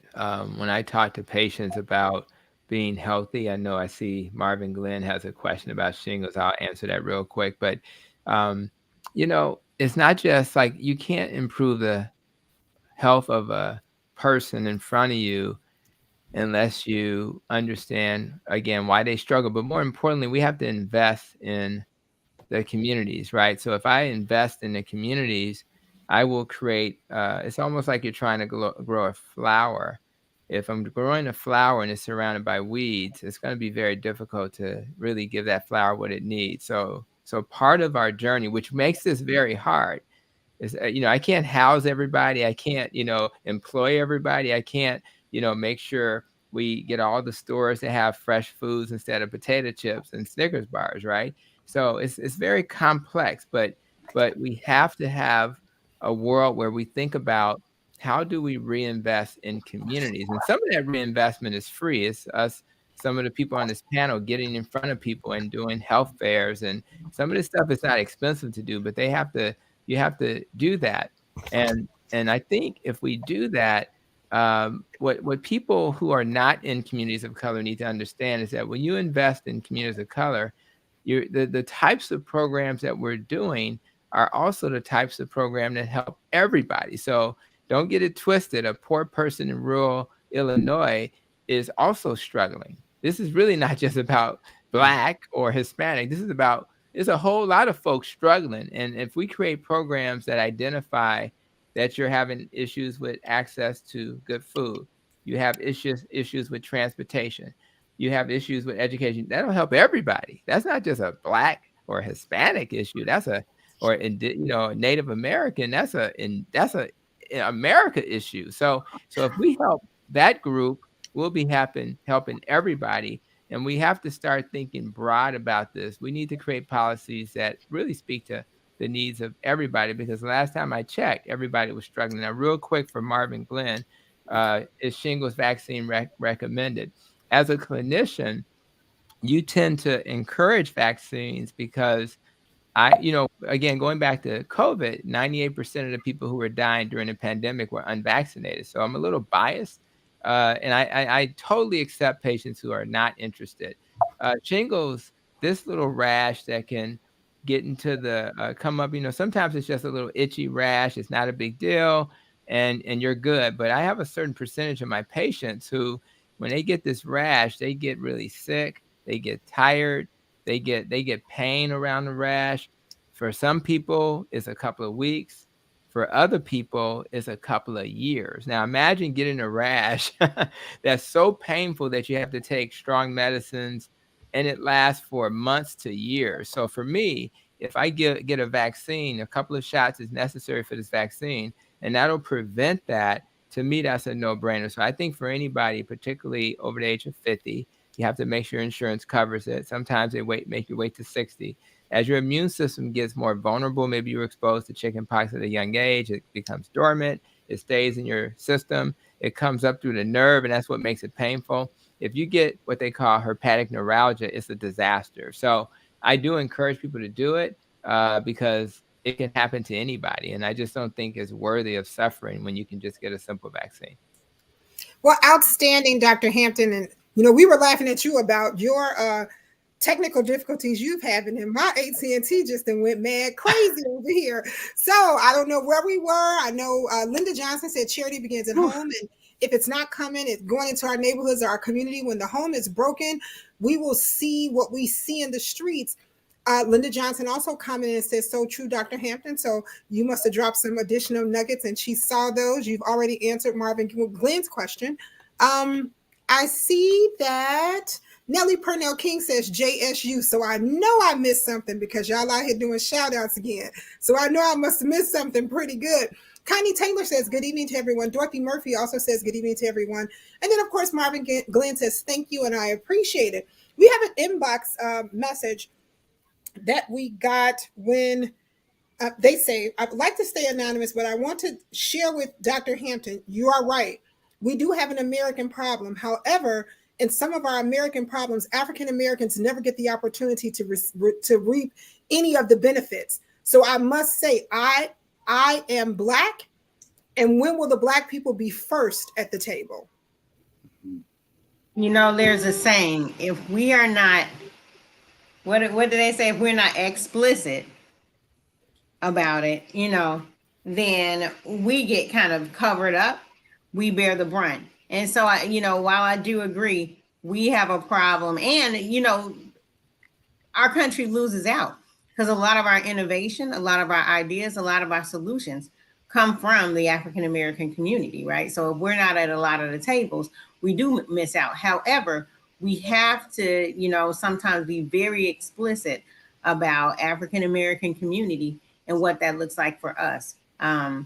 when I talk to patients about being healthy, I know I see Marvin Glenn has a question about shingles. I'll answer that real quick. But um, it's not just like you can't improve the health of a person in front of you unless you understand again why they struggle. But more importantly, we have to invest in the communities, right? So if I invest in the communities, I will create. It's almost like you're trying to grow a flower. If I'm growing a flower and it's surrounded by weeds, it's going to be very difficult to really give that flower what it needs. So part of our journey, which makes this very hard, is I can't house everybody. I can't employ everybody. I can't make sure we get all the stores to have fresh foods instead of potato chips and Snickers bars, right? So it's very complex, but we have to have a world where we think about how do we reinvest in communities, and some of that reinvestment is free. It's us, some of the people on this panel, getting in front of people and doing health fairs, and some of this stuff is not expensive to do, but you have to do that. And I think if we do that, what people who are not in communities of color need to understand is that when you invest in communities of color, the types of programs that we're doing are also the types of program that help everybody. So don't get it twisted. A poor person in rural Illinois is also struggling. This is really not just about Black or Hispanic. There's a whole lot of folks struggling. And if we create programs that identify that you're having issues with access to good food, you have issues with transportation, you have issues with education, that'll help everybody. That's not just a Black or Hispanic issue. That's a Native American. That's a America issue. So if we help that group, we'll be helping everybody. And we have to start thinking broad about this. We need to create policies that really speak to the needs of everybody, because last time I checked, everybody was struggling. Now, real quick for Marvin Glenn, is shingles vaccine recommended? As a clinician, you tend to encourage vaccines because again, going back to COVID, 98% of the people who were dying during the pandemic were unvaccinated. So I'm a little biased, and I totally accept patients who are not interested. Shingles, this little rash that can get into the come up, sometimes it's just a little itchy rash. It's not a big deal, and you're good. But I have a certain percentage of my patients who, when they get this rash, they get really sick. They get tired. They get pain around the rash. For some people, it's a couple of weeks. For other people, it's a couple of years. Now, imagine getting a rash that's so painful that you have to take strong medicines, and it lasts for months to years. So for me, if I get a vaccine, a couple of shots is necessary for this vaccine, and that'll prevent that. To me, that's a no-brainer. So I think for anybody, particularly over the age of 50, you have to make sure insurance covers it. Sometimes they make you wait to 60. As your immune system gets more vulnerable, maybe you were exposed to chickenpox at a young age, it becomes dormant, it stays in your system, it comes up through the nerve, and that's what makes it painful. If you get what they call herpetic neuralgia, it's a disaster. So I do encourage people to do it because it can happen to anybody. And I just don't think it's worthy of suffering when you can just get a simple vaccine. Well, outstanding, Dr. Hampton. And, we were laughing at you about your technical difficulties you've having, and my AT&T just went mad crazy over here. So I don't know where we were. I know Linda Johnson said charity begins at home, and if it's not coming, it's going into our neighborhoods or our community. When the home is broken, we will see what we see in the streets. Linda Johnson also commented and says, so true, Dr. Hampton. So you must have dropped some additional nuggets, and she saw those. You've already answered Marvin Glenn's question. I see that Nellie Purnell King says JSU. So I know I missed something because y'all out here doing shout outs again. So I know I must have missed something pretty good. Connie Taylor says good evening to everyone. Dorothy Murphy also says good evening to everyone. And then, of course, Marvin Glenn says thank you and I appreciate it. We have an inbox message that we got when they say, I would like to stay anonymous, but I want to share with Dr. Hampton, you are right. We do have an American problem. However, in some of our American problems, African Americans never get the opportunity to reap any of the benefits. So I must say, I am Black, And when will the Black people be first at the table? You know, there's a saying: if we are not, what do they say? If we're not explicit about it, you know, then we get kind of covered up. We bear the brunt. And so, while I do agree, we have a problem, and our country loses out because a lot of our innovation, a lot of our ideas, a lot of our solutions come from the African American community, right? So if we're not at a lot of the tables, we do miss out. However, we have to, sometimes be very explicit about African American community and what that looks like for us. I'll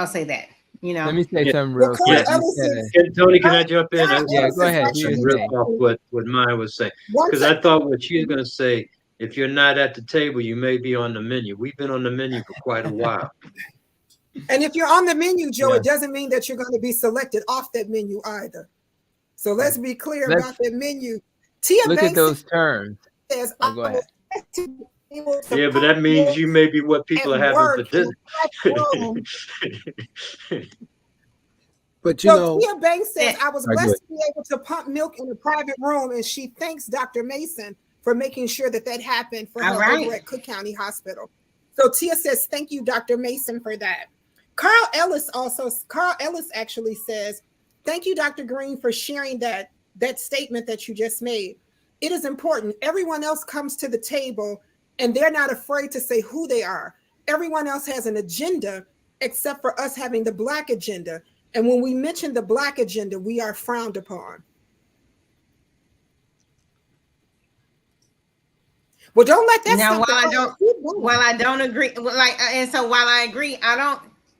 say that. Let me say Yeah, something Well, real Carl quick. yeah. You Ellis said is, Tony, can Carl, I jump in? I Carl just yeah, want Ellis go to is ahead. Do your actually rip thing. off what Maya was saying, one because second. I thought what she was going to say, if you're not at the table, you may be on the menu. We've been on the menu for quite a while. And if you're on the menu, Joe, Yeah. it doesn't mean that you're going to be selected off that menu either. So let's be clear Let's about that menu. Tia look at Banks those terms. says, Oh, I go was ahead. to be able to Yeah, but pop that means milk you may be what people at are having for work in dinner. a private room. But So Tia Banks says, Yeah. I was go ahead. blessed to be able to pump milk in a private room, and she thanks Dr. Mason for making sure that that happened for All her right. over at Cook County Hospital. So Tia says, thank you, Dr. Mason, for that. Carl Ellis actually says, thank you, Dr. Green, for sharing that statement that you just made. It is important. Everyone else comes to the table and they're not afraid to say who they are. Everyone else has an agenda except for us having the Black agenda. And when we mention the Black agenda, we are frowned upon. Well, don't let that Now, stop the fight. while I don't agree, and so while I agree,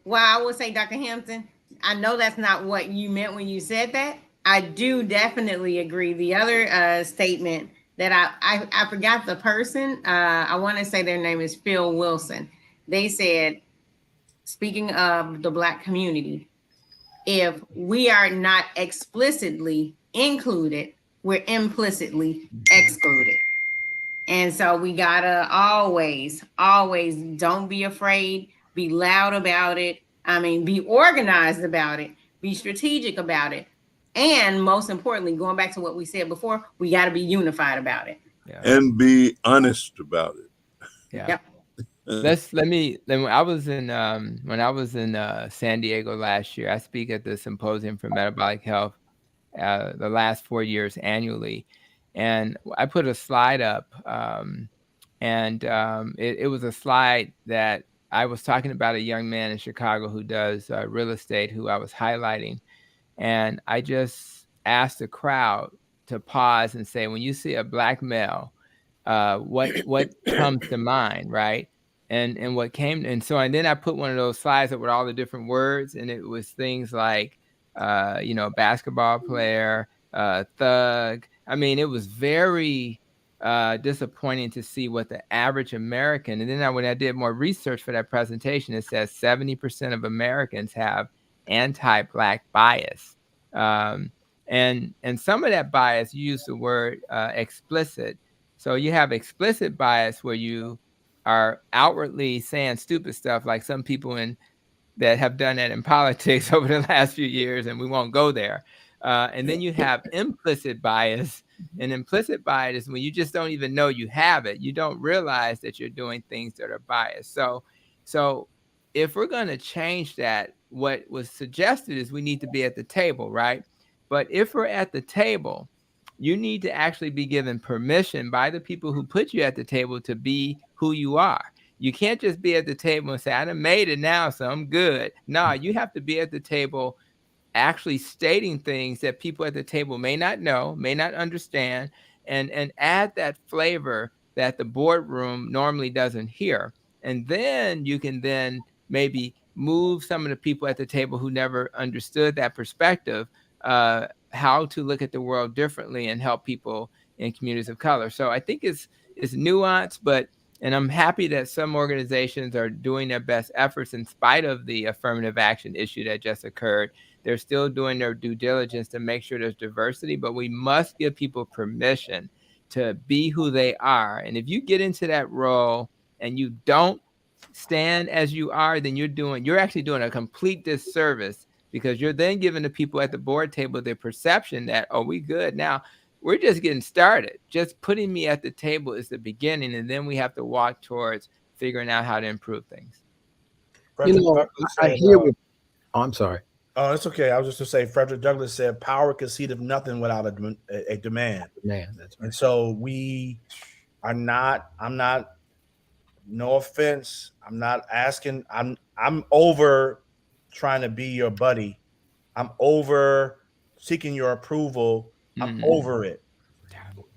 while I would say, Dr. Hampton, I know that's not what you meant when you said that. I do definitely agree. The other statement that I forgot the person. I want to say their name is Phil Wilson. They said, speaking of the Black community, if we are not explicitly included, we're implicitly excluded. And so we gotta always don't be afraid, be loud about it. I mean, be organized about it, be strategic about it. And most importantly, going back to what we said before, we got to be unified about it. Yeah. And be honest about it. Yeah. Yep. I was in when I was in San Diego last year, I speak at the Symposium for Metabolic Health the last 4 years annually. And I put a slide up, it was a slide that I was talking about a young man in Chicago who does real estate, who I was highlighting. And I just asked the crowd to pause and say, when you see a Black male, what comes to mind, right? And what came, and then I put one of those slides up with all the different words, and it was things like, basketball player, thug. I mean, it was very disappointing to see what the average American. And then when I did more research for that presentation, it says 70% of Americans have anti-Black bias, and some of that bias, you use the word explicit. So you have explicit bias where you are outwardly saying stupid stuff, like some people that have done that in politics over the last few years, and we won't go there. And then you have implicit bias. And implicit bias is when you just don't even know you have it. You don't realize that you're doing things that are biased. So if we're going to change that, what was suggested is we need to be at the table, right? But if we're at the table, you need to actually be given permission by the people who put you at the table to be who you are. You can't just be at the table and say, I done made it now, so I'm good. No, you have to be at the table actually stating things that people at the table may not know, may not understand, and add that flavor that the boardroom normally doesn't hear. And then you can then maybe move some of the people at the table who never understood that perspective, how to look at the world differently and help people in communities of color. So I think it's nuanced, and I'm happy that some organizations are doing their best efforts in spite of the affirmative action issue that just occurred. They're still doing their due diligence to make sure there's diversity, but we must give people permission to be who they are. And if you get into that role and you don't stand as you are, then you're actually doing a complete disservice, because you're then giving the people at the board table the perception that, oh, we good now. We're just getting started. Just putting me at the table is the beginning, and then we have to walk towards figuring out how to improve things. Frederick Douglass I said, hear what. Oh, I'm sorry. oh, it's okay. I was just to say, Frederick Douglass said, "Power conceiveth nothing without a demand." Man, that's right. And so we are not. I'm not. No offense. I'm not asking. I'm over trying to be your buddy. I'm over seeking your approval. I'm over it.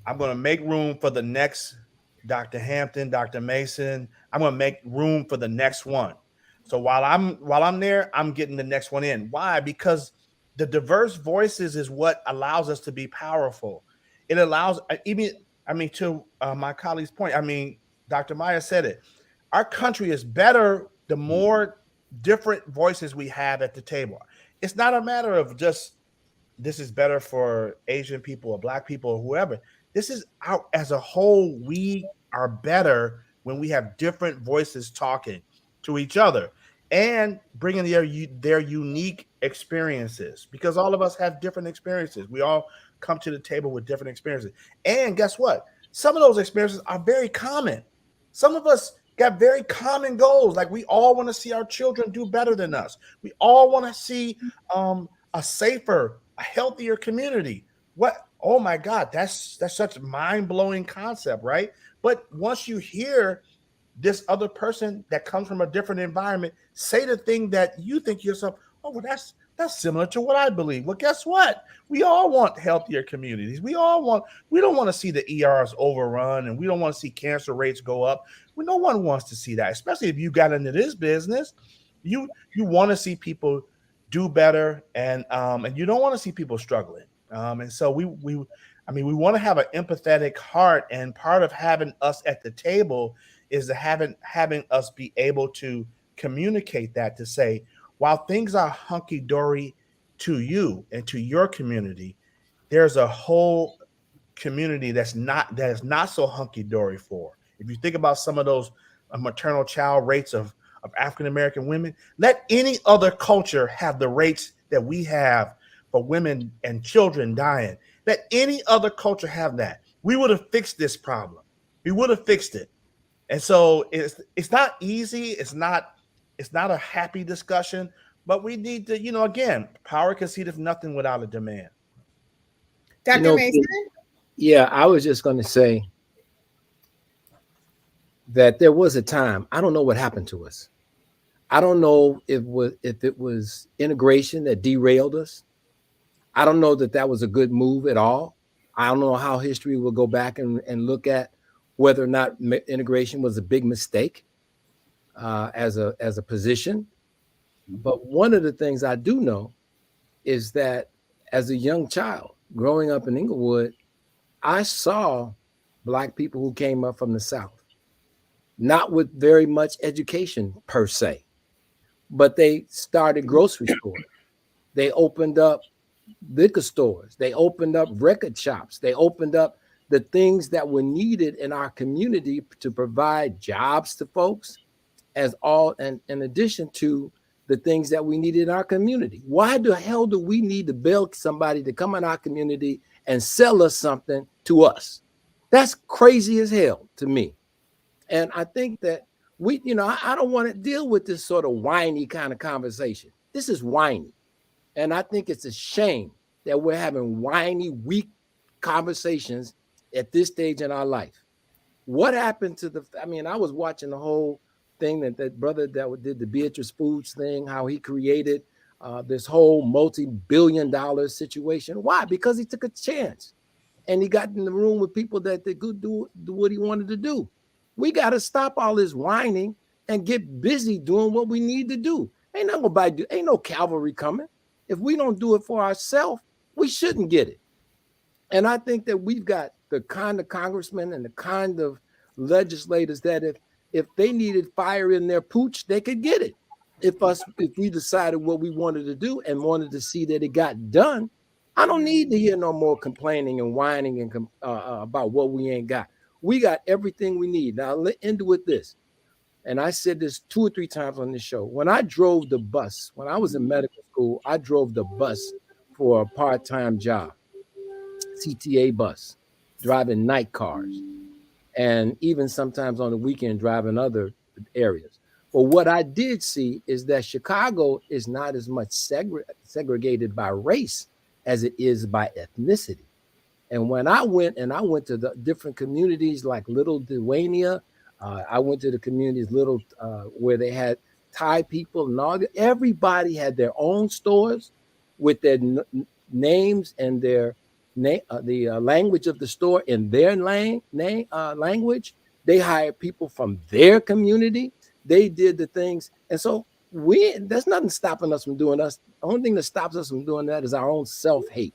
I'm going to make room for the next Dr. Hampton, Dr. Mason. I'm going to make room for the next one. So while I'm there, I'm getting the next one in. Why? Because the diverse voices is what allows us to be powerful. It allows to my colleague's point. Dr. Maya said it. Our country is better the more different voices we have at the table. It's not a matter of just this is better for Asian people or Black people or whoever. This is out as a whole. We are better when we have different voices talking to each other and bringing their unique experiences, because all of us have different experiences. We all come to the table with different experiences. And guess what? Some of those experiences are very common. Some of us got very common goals. Like we all want to see our children do better than us. We all want to see a safer, a healthier community. What? Oh my God, that's such a mind-blowing concept, right? But once you hear this other person that comes from a different environment say the thing that you think to yourself, oh, well, that's similar to what I believe. Well, guess what? We all want healthier communities. We don't want to see the ERs overrun, and we don't want to see cancer rates go up. No one wants to see that, especially if you got into this business. You want to see people do better, and you don't want to see people struggling. And so we want to have an empathetic heart, and part of having us at the table is having us be able to communicate that, to say, while things are hunky-dory to you and to your community, there's a whole community that is not so hunky-dory for. If you think about some of those maternal child rates of African-American women, let any other culture have the rates that we have for women and children dying. Let any other culture have that. We would have fixed this problem. We would have fixed it. And so it's not easy. It's not a happy discussion, but we need to, again, power conceiveth nothing without a demand. Dr. Mason? Yeah, I was just going to say that there was a time, I don't know what happened to us. I don't know if it was integration that derailed us. I don't know that was a good move at all. I don't know how history will go back and look at whether or not integration was a big mistake as a position. But one of the things I do know is that as a young child growing up in Inglewood, I saw Black people who came up from the South, not with very much education per se, but they started grocery stores. They opened up liquor stores. They opened up record shops. They opened up the things that were needed in our community to provide jobs to folks, and in addition to the things that we needed in our community. Why the hell do we need to beg somebody to come in our community and sell us something to us? That's crazy as hell to me. And I think that I don't want to deal with this sort of whiny kind of conversation. This is whiny. And I think it's a shame that we're having whiny, weak conversations at this stage in our life. What happened to I was watching the whole thing that brother that did the Beatrice Foods thing, how he created this whole multi-billion-dollar situation. Why? Because he took a chance and he got in the room with people that could do what he wanted to do. We got to stop all this whining and get busy doing what we need to do. Ain't no cavalry coming. If we don't do it for ourselves, we shouldn't get it. And I think that we've got the kind of congressmen and the kind of legislators that if they needed fire in their pooch, they could get it. If we decided what we wanted to do and wanted to see that it got done, I don't need to hear no more complaining and whining and about what we ain't got. We got everything we need. Now, let's end with this. and I said this 2 or 3 times on this show. When I drove the bus, when I was in medical school, I drove the bus for a part-time job, CTA bus, driving night cars, and even sometimes on the weekend driving other areas. But what I did see is that Chicago is not as much segregated by race as it is by ethnicity. And when I went to the different communities like Little Duania, I went to the communities little where they had Thai people and all. Everybody had their own stores with their names and their the language of the store in their language. They hired people from their community. They did the things, and so there's nothing stopping us from doing us. The only thing that stops us from doing that is our own self-hate.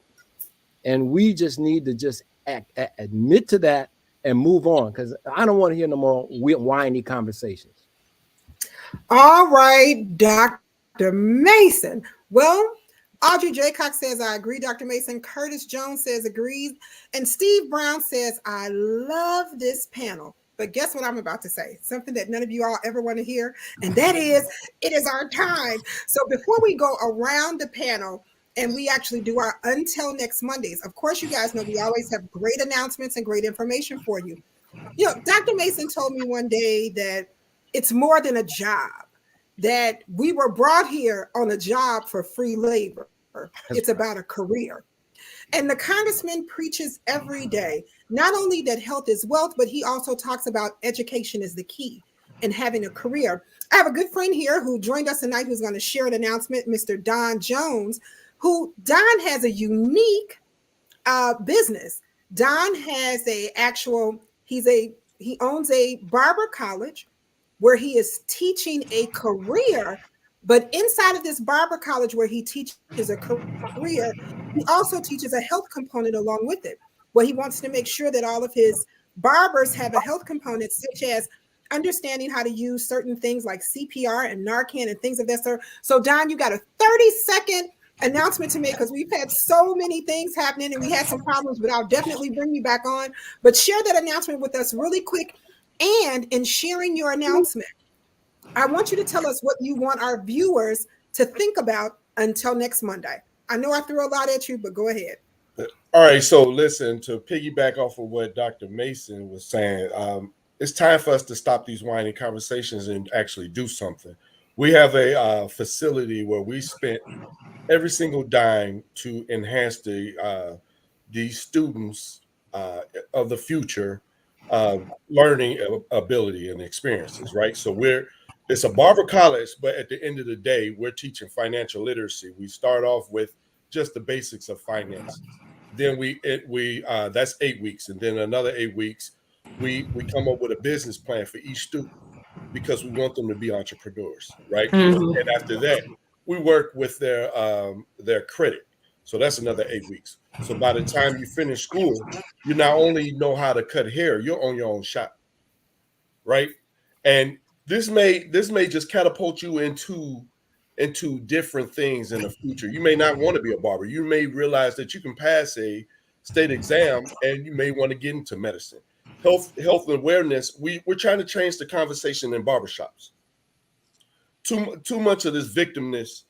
And we just need to just admit to that and move on, because I don't want to hear no more whiny conversations. All right, Dr. Mason. Well, Audrey Jaycock says, I agree, Dr. Mason. Curtis Jones says, agrees. And Steve Brown says, I love this panel. But guess what I'm about to say? Something that none of you all ever want to hear. And that is, it is our time. So before we go around the panel, and we actually do our Until Next Mondays. Of course, you guys know we always have great announcements and great information for you. You know, Dr. Mason told me one day that it's more than a job, that we were brought here on a job for free labor. It's about a career. And the congressman preaches every day, not only that health is wealth, but he also talks about education is the key and having a career. I have a good friend here who joined us tonight who's going to share an announcement, Mr. Don Jones, Don has a unique business. Don has he owns a barber college where he is teaching a career, but inside of this barber college where he teaches a career, he also teaches a health component along with it, where he wants to make sure that all of his barbers have a health component, such as understanding how to use certain things like CPR and Narcan and things of that sort. So Don, you got a 30-second announcement to make, because we've had so many things happening and we had some problems, but I'll definitely bring you back on. But share that announcement with us really quick. And in sharing your announcement, I want you to tell us what you want our viewers to think about until next Monday. I know I threw a lot at you, but go ahead. All right. So listen, to piggyback off of what Dr. Mason was saying, it's time for us to stop these whiny conversations and actually do something. We have a facility where we spent every single dime to enhance the students of the future learning ability and experiences, right? So it's a barber college, but at the end of the day, we're teaching financial literacy. We start off with just the basics of finance. Then that's 8 weeks, and then another 8 weeks, we come up with a business plan for each student because we want them to be entrepreneurs, right? Mm-hmm. And after that, we work with their credit. So that's another 8 weeks. So by the time you finish school, you not only know how to cut hair, you're on your own shop, right? And this may just catapult you into different things in the future. You may not want to be a barber. You may realize that you can pass a state exam and you may want to get into medicine. Health and awareness. We're trying to change the conversation in barbershops. Too much of this victimhood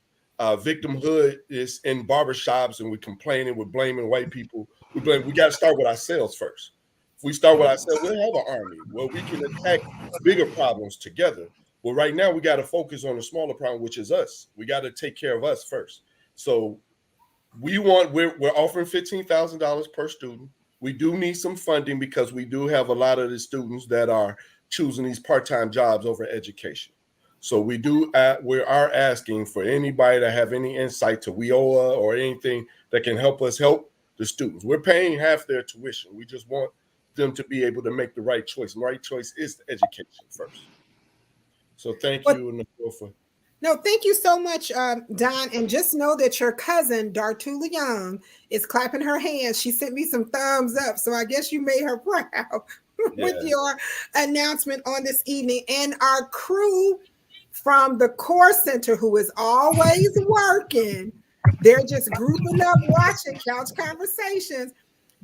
is in barbershops, and we're complaining, we're blaming white people. We got to start with ourselves first. If we start with ourselves, we'll have an army where we can attack bigger problems together. Well, right now we got to focus on the smaller problem, which is us. We got to take care of us first. So we're offering $15,000 per student. We do need some funding because we do have a lot of the students that are choosing these part-time jobs over education. So we are asking for anybody to have any insight to WIOA or anything that can help us help the students. We're paying half their tuition. We just want them to be able to make the right choice. And the right choice is education first. So thank you, Nicole, for. No, thank you so much, Don. And just know that your cousin, Dartula Young, is clapping her hands. She sent me some thumbs up. So I guess you made her proud with your announcement on this evening. And our crew from the Core Center, who is always working, they're just grouping up, watching Couch Conversations.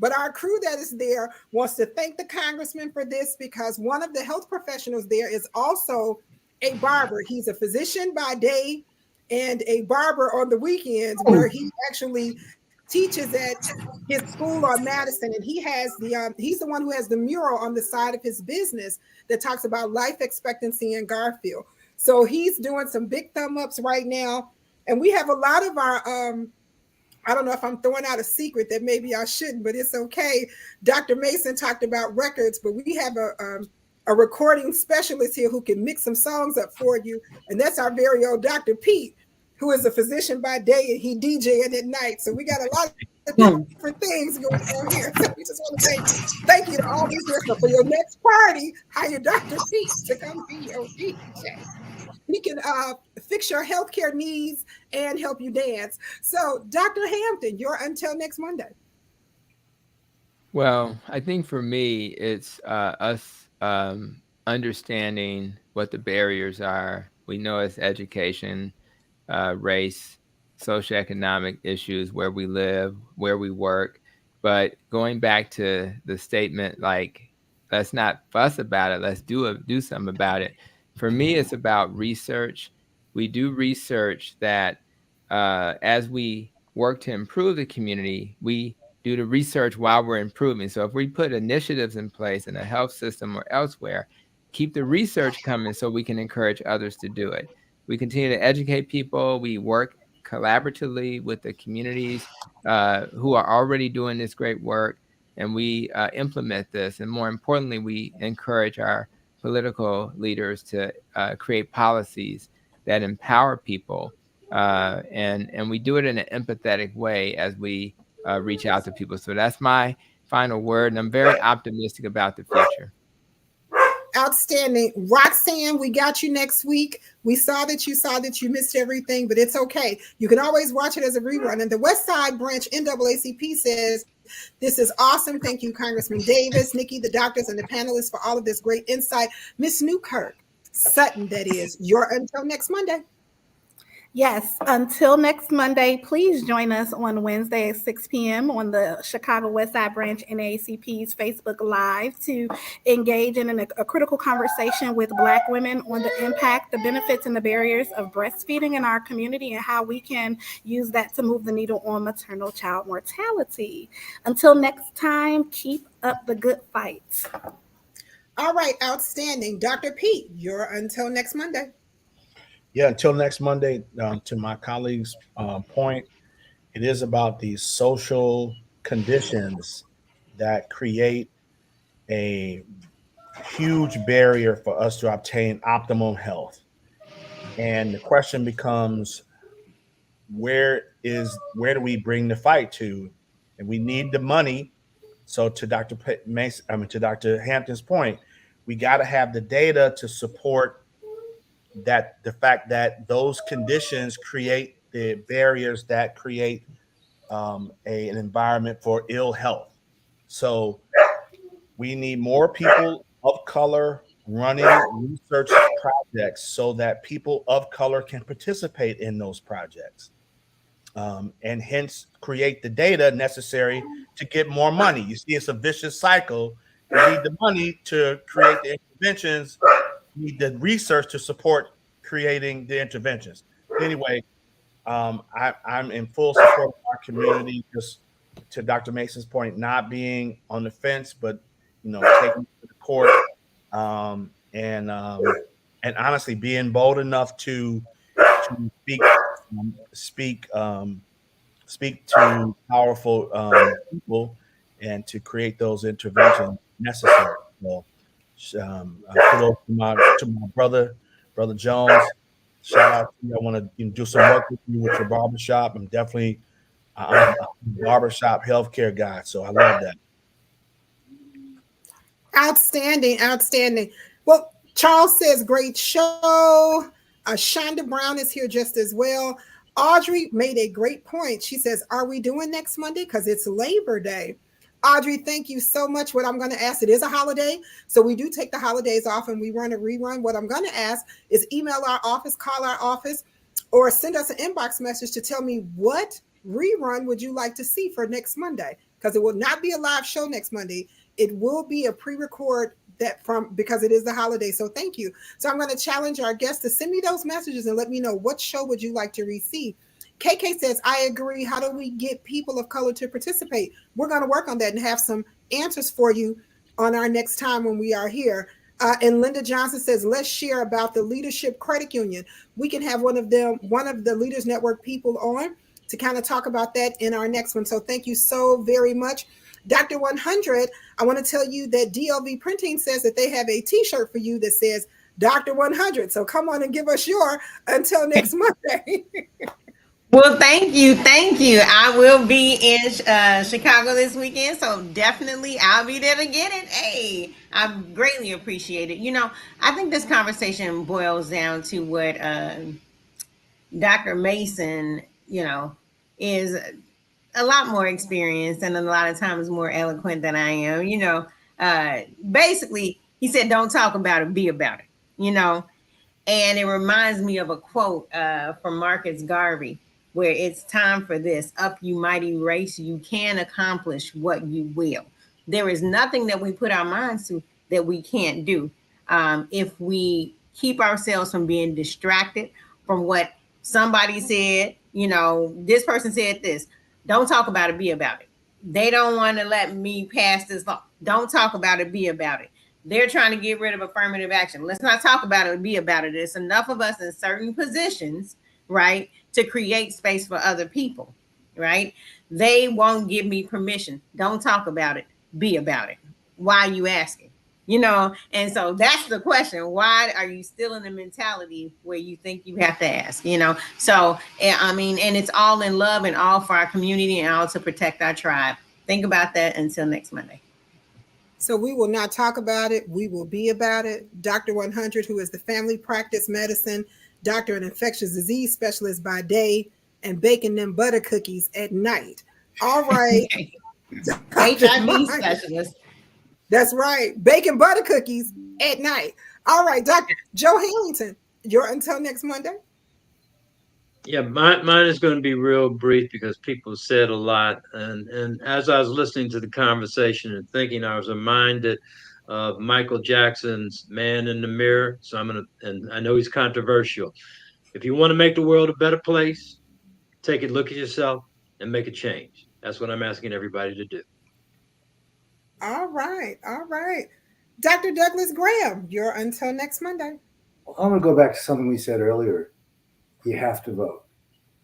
But our crew that is there wants to thank the congressman for this, because one of the health professionals there is also a barber. He's a physician by day and a barber on the weekends, where he actually teaches at his school on Madison, and he's the one who has the mural on the side of his business that talks about life expectancy in Garfield. So he's doing some big thumb ups right now, and we have a lot of our I don't know if I'm throwing out a secret that maybe I shouldn't, but it's okay. Dr. Mason talked about records, but we have a recording specialist here who can mix some songs up for you, and that's our very own Dr. Pete, who is a physician by day and he DJing at night. So we got a lot of different things going on here. So we just want to say thank you to all these here. So for your next party, hire Dr. Pete to come be your DJ. He can fix your healthcare needs and help you dance. So, Dr. Hampton, you're until next Monday. Well, I think for me, it's us understanding what the barriers are. We know it's education, race, socioeconomic issues, where we live, where we work. But going back to the statement, like, let's not fuss about it, let's do something about it. For me, it's about research. We do research that as we work to improve the community, we do the research while we're improving. So if we put initiatives in place in the health system or elsewhere, keep the research coming so we can encourage others to do it. We continue to educate people. We work collaboratively with the communities who are already doing this great work, and we implement this. And more importantly, we encourage our political leaders to create policies that empower people. And we do it in an empathetic way as we reach out to people. So that's my final word. And I'm very optimistic about the future. Outstanding. Roxanne, we got you next week. We saw that you missed everything, but it's okay. You can always watch it as a rerun. And the West Side Branch NAACP says, this is awesome. Thank you, Congressman Davis, Nikki, the doctors, and the panelists for all of this great insight. Miss Newkirk, Sutton, that is, you're until next Monday. Yes, until next Monday, please join us on Wednesday at 6 p.m. on the Chicago West Side Branch NAACP's Facebook Live to engage in a critical conversation with Black women on the impact, the benefits, and the barriers of breastfeeding in our community and how we can use that to move the needle on maternal child mortality. Until next time, keep up the good fight. All right, outstanding. Dr. Pete, you're until next Monday. Yeah, until next Monday, to my colleagues' point, it is about these social conditions that create a huge barrier for us to obtain optimum health. And the question becomes, where do we bring the fight to? And we need the money. So to Dr. to Dr. Hampton's point, we got to have the data to support that the fact that those conditions create the barriers that create an environment for ill health. So we need more people of color running research projects so that people of color can participate in those projects, and hence create the data necessary to get more money. You see, it's a vicious cycle. You need the money to create the interventions, you need the research to support creating the interventions. Anyway, I'm in full support of our community, just to Dr. Mason's point, not being on the fence, but taking to the court, and honestly being bold enough to speak to powerful people and to create those interventions necessary. So, kudos to my brother Jones. Shout out to you. I want to do some work with you with your barbershop. I'm a barbershop healthcare guy, so I love that. Outstanding. Well, Charles says, great show. Shonda Brown is here just as well. Audrey made a great point. She says, are we doing next Monday? Because it's Labor Day. Audrey, thank you so much. What I'm going to ask, it is a holiday, so we do take the holidays off and we run a rerun. What I'm going to ask is email our office, call our office, or send us an inbox message to tell me what rerun would you like to see for next Monday. because it will not be a live show next Monday. It will be a pre-record because it is the holiday. So thank you. So I'm going to challenge our guests to send me those messages and let me know what show would you like to receive. KK says, I agree. How do we get people of color to participate? We're going to work on that and have some answers for you on our next time when we are here. And Linda Johnson says, let's share about the Leadership Credit Union. We can have one of the Leaders Network people on to kind of talk about that in our next one. So thank you so very much. Dr. 100, I want to tell you that DLV Printing says that they have a t-shirt for you that says Dr. 100. So come on and give us your until next Monday. Well, thank you. Thank you. I will be in Chicago this weekend, so definitely I'll be there to get it. Hey, I greatly appreciate it. I think this conversation boils down to what Dr. Mason, is a lot more experienced and a lot of times more eloquent than I am. Basically, he said, don't talk about it, be about it. And it reminds me of a quote from Marcus Garvey, where it's time for this. Up, you mighty race, you can accomplish what you will. There is nothing that we put our minds to that we can't do if we keep ourselves from being distracted from what somebody said. This person said this. Don't talk about it, be about it. They don't want to let me pass this law. Don't talk about it, be about it. They're trying to get rid of affirmative action. Let's not talk about it, be about it. There's enough of us in certain positions, right, to create space for other people, right? They won't give me permission. Don't talk about it, be about it. Why are you asking? And so that's the question. Why are you still in the mentality where you think you have to ask? So and it's all in love and all for our community and all to protect our tribe. Think about that until next Monday. So we will not talk about it. We will be about it. Dr. 100, who is the family practice medicine doctor and infectious disease specialist by day, and baking them butter cookies at night. All right. HIV specialist. That's right. Baking butter cookies at night. All right, Dr. Joe Hamilton, you're until next Monday. Yeah, mine is going to be real brief because people said a lot. And as I was listening to the conversation and thinking, I was reminded of Michael Jackson's Man in the Mirror. So and I know he's controversial. If you want to make the world a better place, take a look at yourself and make a change. That's what I'm asking everybody to do. All right. All right. Dr. Douglas Graham, you're until next Monday. Well, I'm going to go back to something we said earlier. You have to vote.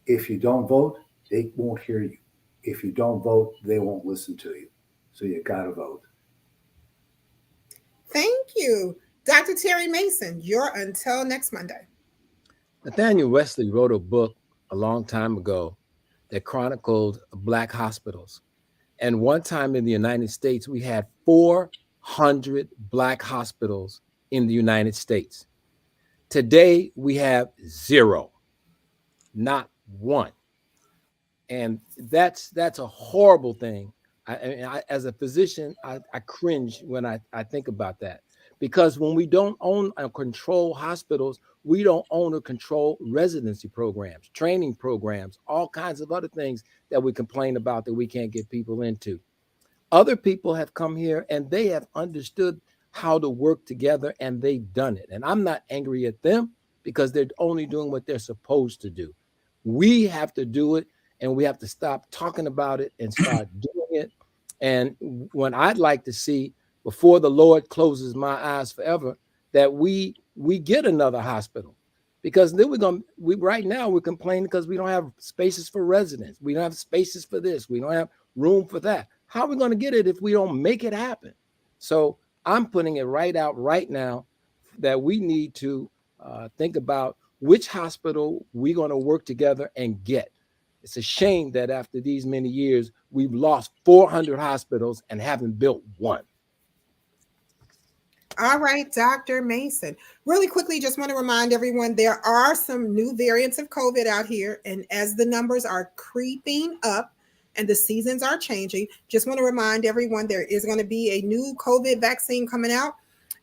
If you don't vote, they won't hear you. If you don't vote, they won't listen to you. So you got to vote. Thank you. Dr. Terry Mason, you're until next Monday. Nathaniel Wesley wrote a book a long time ago that chronicled Black hospitals. And one time in the United States, we had 400 Black hospitals in the United States. Today, we have 0, not one. And that's a horrible thing. I as a physician, I cringe when I think about that, because when we don't own or control hospitals, we don't own or control residency programs, training programs, all kinds of other things that we complain about that we can't get people into. Other people have come here and they have understood how to work together and they've done it. And I'm not angry at them because they're only doing what they're supposed to do. We have to do it, and we have to stop talking about it and start doing it. And when I'd like to see, before the Lord closes my eyes forever, that we get another hospital, because then right now we're complaining because we don't have spaces for residents. We don't have spaces for this. We don't have room for that. How are we going to get it if we don't make it happen? So I'm putting it right out right now that we need to think about which hospital we're going to work together and get. It's a shame that after these many years, we've lost 400 hospitals and haven't built one. All right, Dr. Mason. Really quickly, just want to remind everyone there are some new variants of COVID out here. And as the numbers are creeping up and the seasons are changing, just want to remind everyone there is going to be a new COVID vaccine coming out.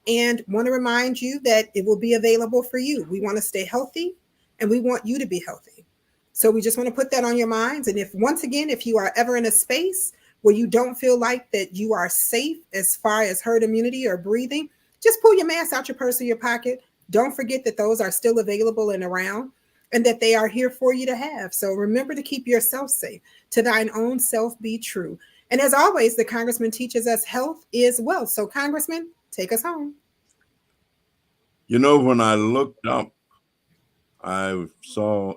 And want to remind you that it will be available for you. We want to stay healthy and we want you to be healthy. So we just want to put that on your minds. And if you are ever in a space where you don't feel like that you are safe as far as herd immunity or breathing, just pull your mask out your purse or your pocket. Don't forget that those are still available and around, and that they are here for you to have. So remember to keep yourself safe. To thine own self be true. And as always, the Congressman teaches us health is wealth. So, Congressman, take us home. You know, when I looked up, I saw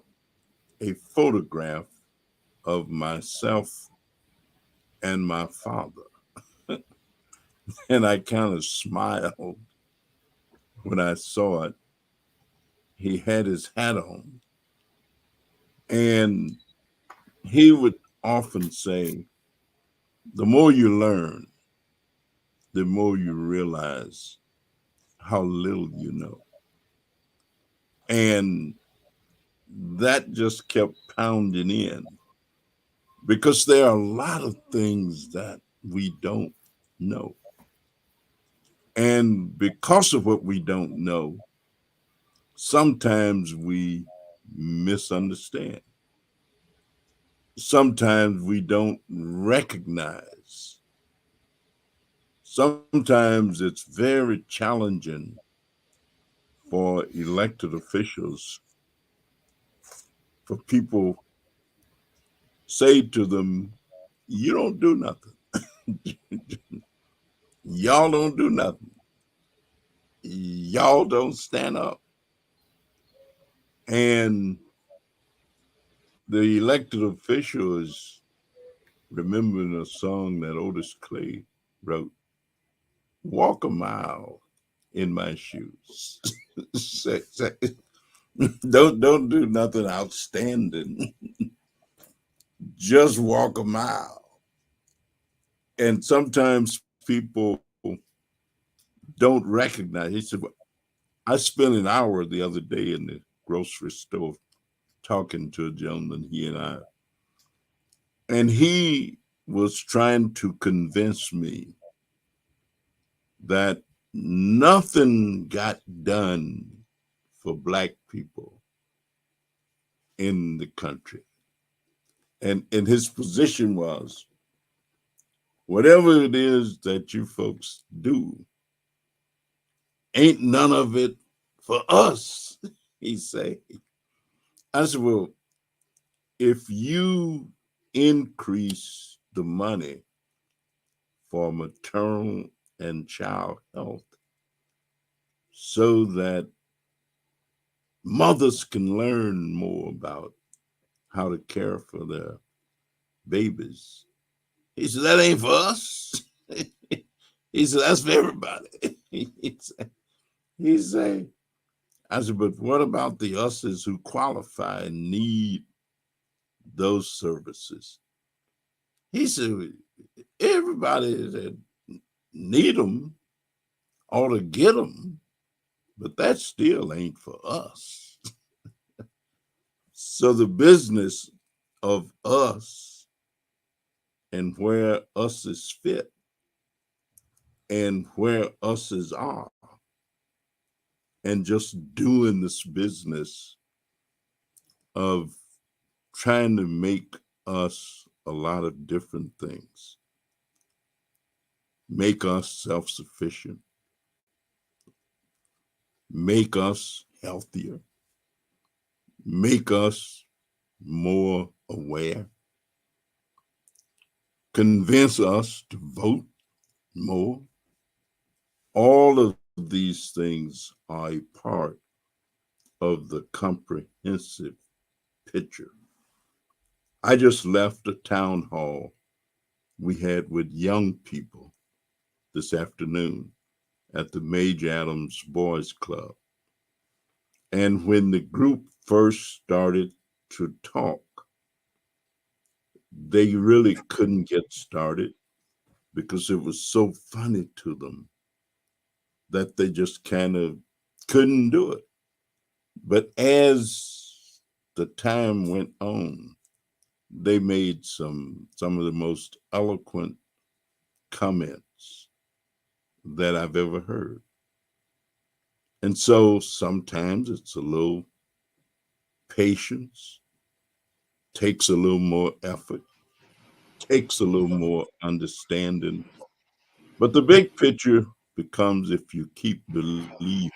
a photograph of myself and my father. And I kind of smiled when I saw it. He had his hat on. And he would often say, the more you learn, the more you realize how little you know. And that just kept pounding in because there are a lot of things that we don't know. And because of what we don't know, sometimes we misunderstand. Sometimes we don't recognize. Sometimes it's very challenging for elected officials, for people say to them, you don't do nothing. Y'all don't do nothing. Y'all don't stand up. And the elected official is remembering a song that Otis Clay wrote, walk a mile in my shoes. Don't do nothing outstanding. Just walk a mile. And sometimes people don't recognize. He said, I spent an hour the other day in the grocery store talking to a gentleman, he and he was trying to convince me that nothing got done for Black people in the country. And his position was, whatever it is that you folks do, ain't none of it for us, he said. I said, well, if you increase the money for maternal and child health so that mothers can learn more about how to care for their babies. He said, that ain't for us. He said, that's for everybody. He said, I said, but what about the us's who qualify and need those services? He said, everybody that need them ought to get them, but that still ain't for us. So the business of us and where us is fit and where us is are, and just doing this business of trying to make us a lot of different things, make us self-sufficient, make us healthier, make us more aware, convince us to vote more. All of these things are a part of the comprehensive picture. I just left a town hall we had with young people this afternoon at the Major Adams Boys Club. And when the group first started to talk, they really couldn't get started because it was so funny to them that they just kind of couldn't do it. But as the time went on, they made some of the most eloquent comments that I've ever heard. And so sometimes it's a little patience, takes a little more effort, takes a little more understanding. But the big picture becomes if you keep believing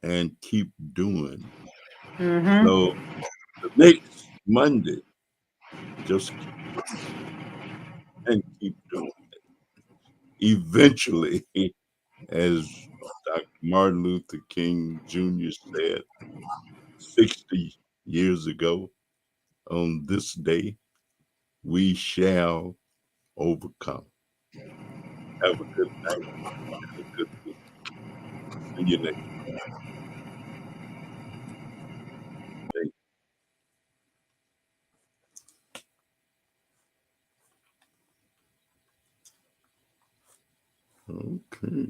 and keep doing. Mm-hmm. So the next Monday, just keep and keep doing. Eventually, as Dr. Martin Luther King Jr. said 60 years ago, on this day, we shall overcome. Have a good night. Have a good week. See you next day. Okay.